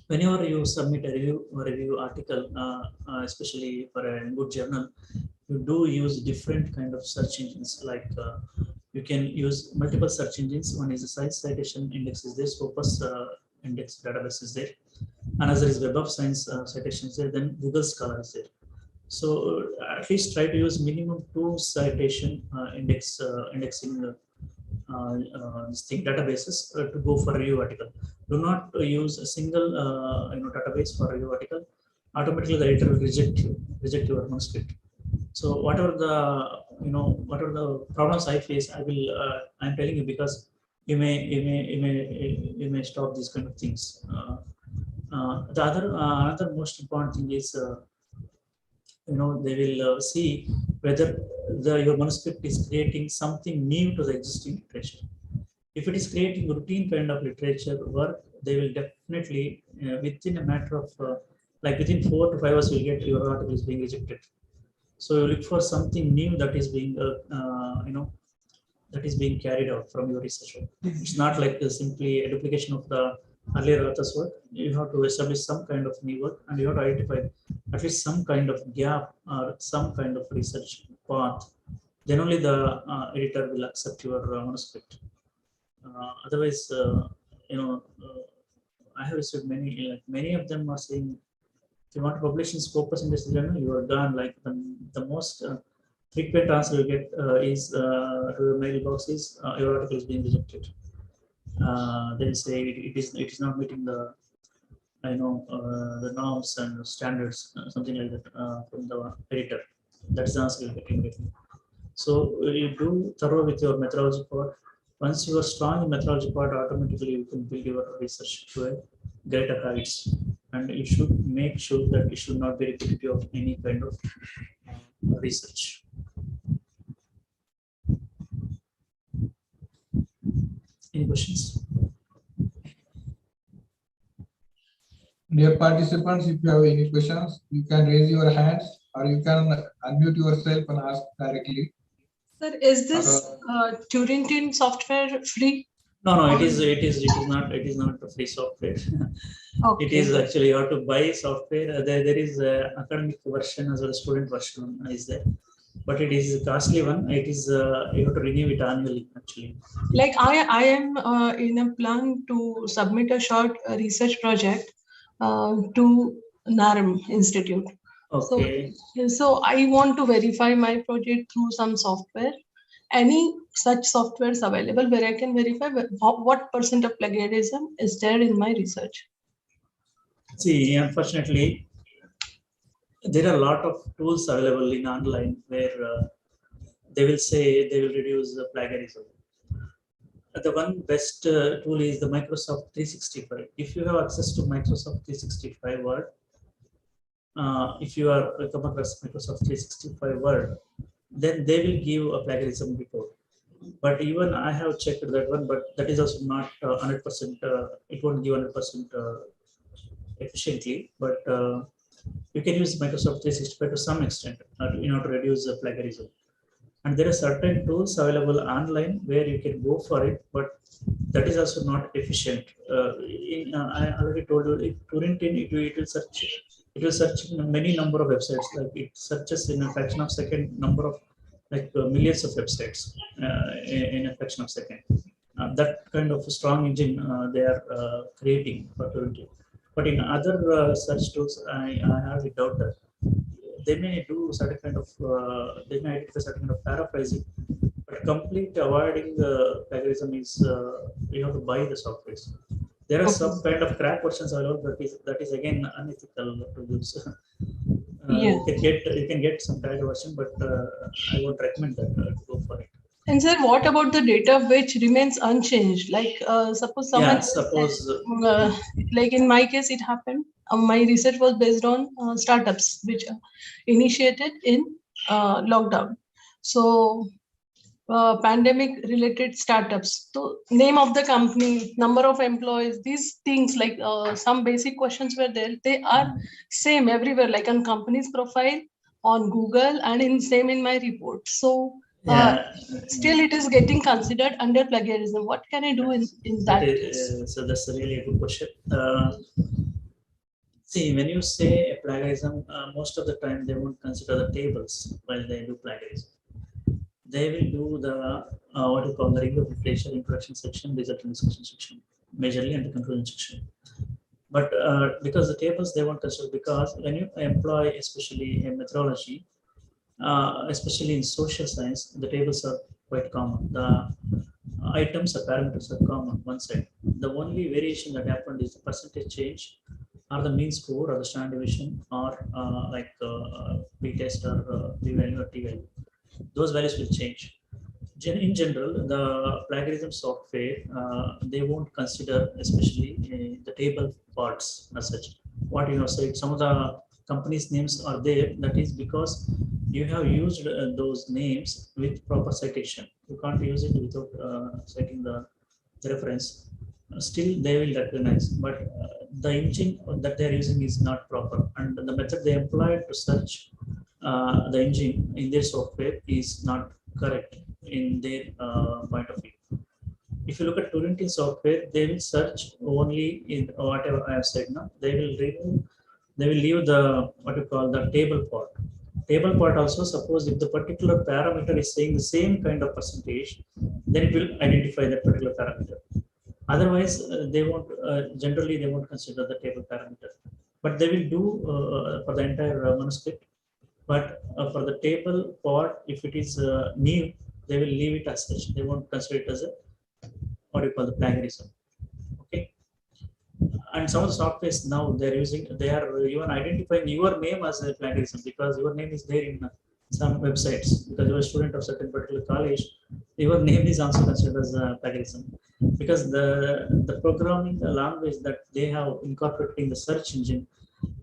whenever you submit a review article, especially for a good journal, you do use different kind of search engines. Like you can use multiple search engines. One is the Science Citation Index is there, Scopus Index database is there. Another is Web of Science citations there. Then Google Scholar is there. So at least try to use minimum 2 citation indexing databases to go for review article. Do not use a single database for review article. Automatically the editor will reject your manuscript. So whatever the problems I face, I'm telling you because you may stop these kind of things. The another most important thing is they will see whether your manuscript is creating something new to the existing literature. If it is creating routine kind of literature work, they will definitely within a matter of within 4 to 5 hours will get your article is being rejected. So you look for something new that is being that is being carried out from your research work. It's not like simply a duplication of the earlier author's work. You have to establish some kind of new work, and you have to identify at least some kind of gap or some kind of research path. Then only the editor will accept your manuscript. Otherwise, I have received many of them are saying, if you want to publish in Scopus in this journal, you are done. Like the most frequent answer you get is to the mailbox is your article is being rejected. They say it is not meeting the the norms and standards, something like that from the editor. That's the answer you're getting. So you do thorough with your methodology part. Once you are strong in methodology part, automatically you can build your research to a greater heights. And you should make sure that it should not be repetitive of any kind of research. Any questions? Dear participants, if you have any questions, you can raise your hands or you can unmute yourself and ask directly. Sir, is this Turing software free? No, it is not a free software. Okay. It is actually you have to buy software. There is a academic version as well as student version is there, but it is a costly one. It is you have to renew it annually actually. Like I am in a plan to submit a short research project to NARM Institute. Okay. So I want to verify my project through some software. Any such softwares available where I can verify what percent of plagiarism is there in my research? See, unfortunately, there are a lot of tools available in online where they will say they will reduce the plagiarism. The one best tool is the Microsoft 365. If you have access to Microsoft 365 Word, if you are come across Microsoft 365 Word, then they will give a plagiarism report. But even I have checked that one, but that is also not 100%. It won't give 100% efficiently, but you can use Microsoft 365 to some extent to reduce the plagiarism. And there are certain tools available online where you can go for it, but that is also not efficient. I already told you, it will search. It will search in many number of websites. Like it searches in a fraction of second number of millions of websites in a fraction of second. That kind of strong engine they are creating for Turintin. But in other search tools, I have a doubt that they may do certain kind of they may identify certain kind of paraphrasing, but complete avoiding plagiarism is you have to buy the software. There are some kind of crack versions available, that is again unethical to use. Yeah. You can get some crack version, but I won't recommend that to go for it. And sir, what about the data which remains unchanged? Like suppose someone, like in my case, it happened. My research was based on startups which initiated in lockdown. So pandemic related startups. So name of the company, number of employees, these things like some basic questions were there. They are same everywhere, like on company's profile, on Google, and in same in my report. So still it is getting considered under plagiarism. What can I do in that case? So that's a really good question. See, when you say plagiarism, most of the time they won't consider the tables while they do plagiarism. They will do the what you call the review of inflation, introduction section, result and discussion section, majorly, and the conclusion section. But because the tables they won't consider, because when you employ especially a methodology, especially in social science, the tables are quite common. The items or parameters are common one side. The only variation that happened is the percentage change, or the mean score, or the standard deviation, or p-test or p-value or t-value. Those values will change. In general, the plagiarism software, they won't consider especially the table parts as such. What you have said, some of the companies' names are there. That is because you have used those names with proper citation. You can't use it without citing the reference. Still, they will recognize, but the engine that they are using is not proper, and the method they employed to search the engine in their software is not correct in their point of view. If you look at Turing software, they will search only in whatever I have said now. They will leave the what you call the table part. Table part also, suppose if the particular parameter is saying the same kind of percentage, then it will identify that particular parameter. Otherwise, they won't generally they won't consider the table parameter, but they will do for the entire manuscript. But for the table part, if it is new, they will leave it as such. They won't consider it as a what you call the plagiarism. Okay. And some of the softwares now they are even identifying your name as a plagiarism, because your name is there in some websites, because you are a student of certain particular college. Your name is also considered as plagiarism, because the programming language that they have incorporated in the search engine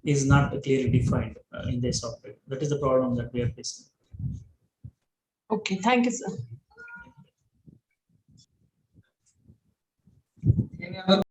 is not clearly defined in their software. That is the problem that we are facing. Okay, thank you, sir. Any other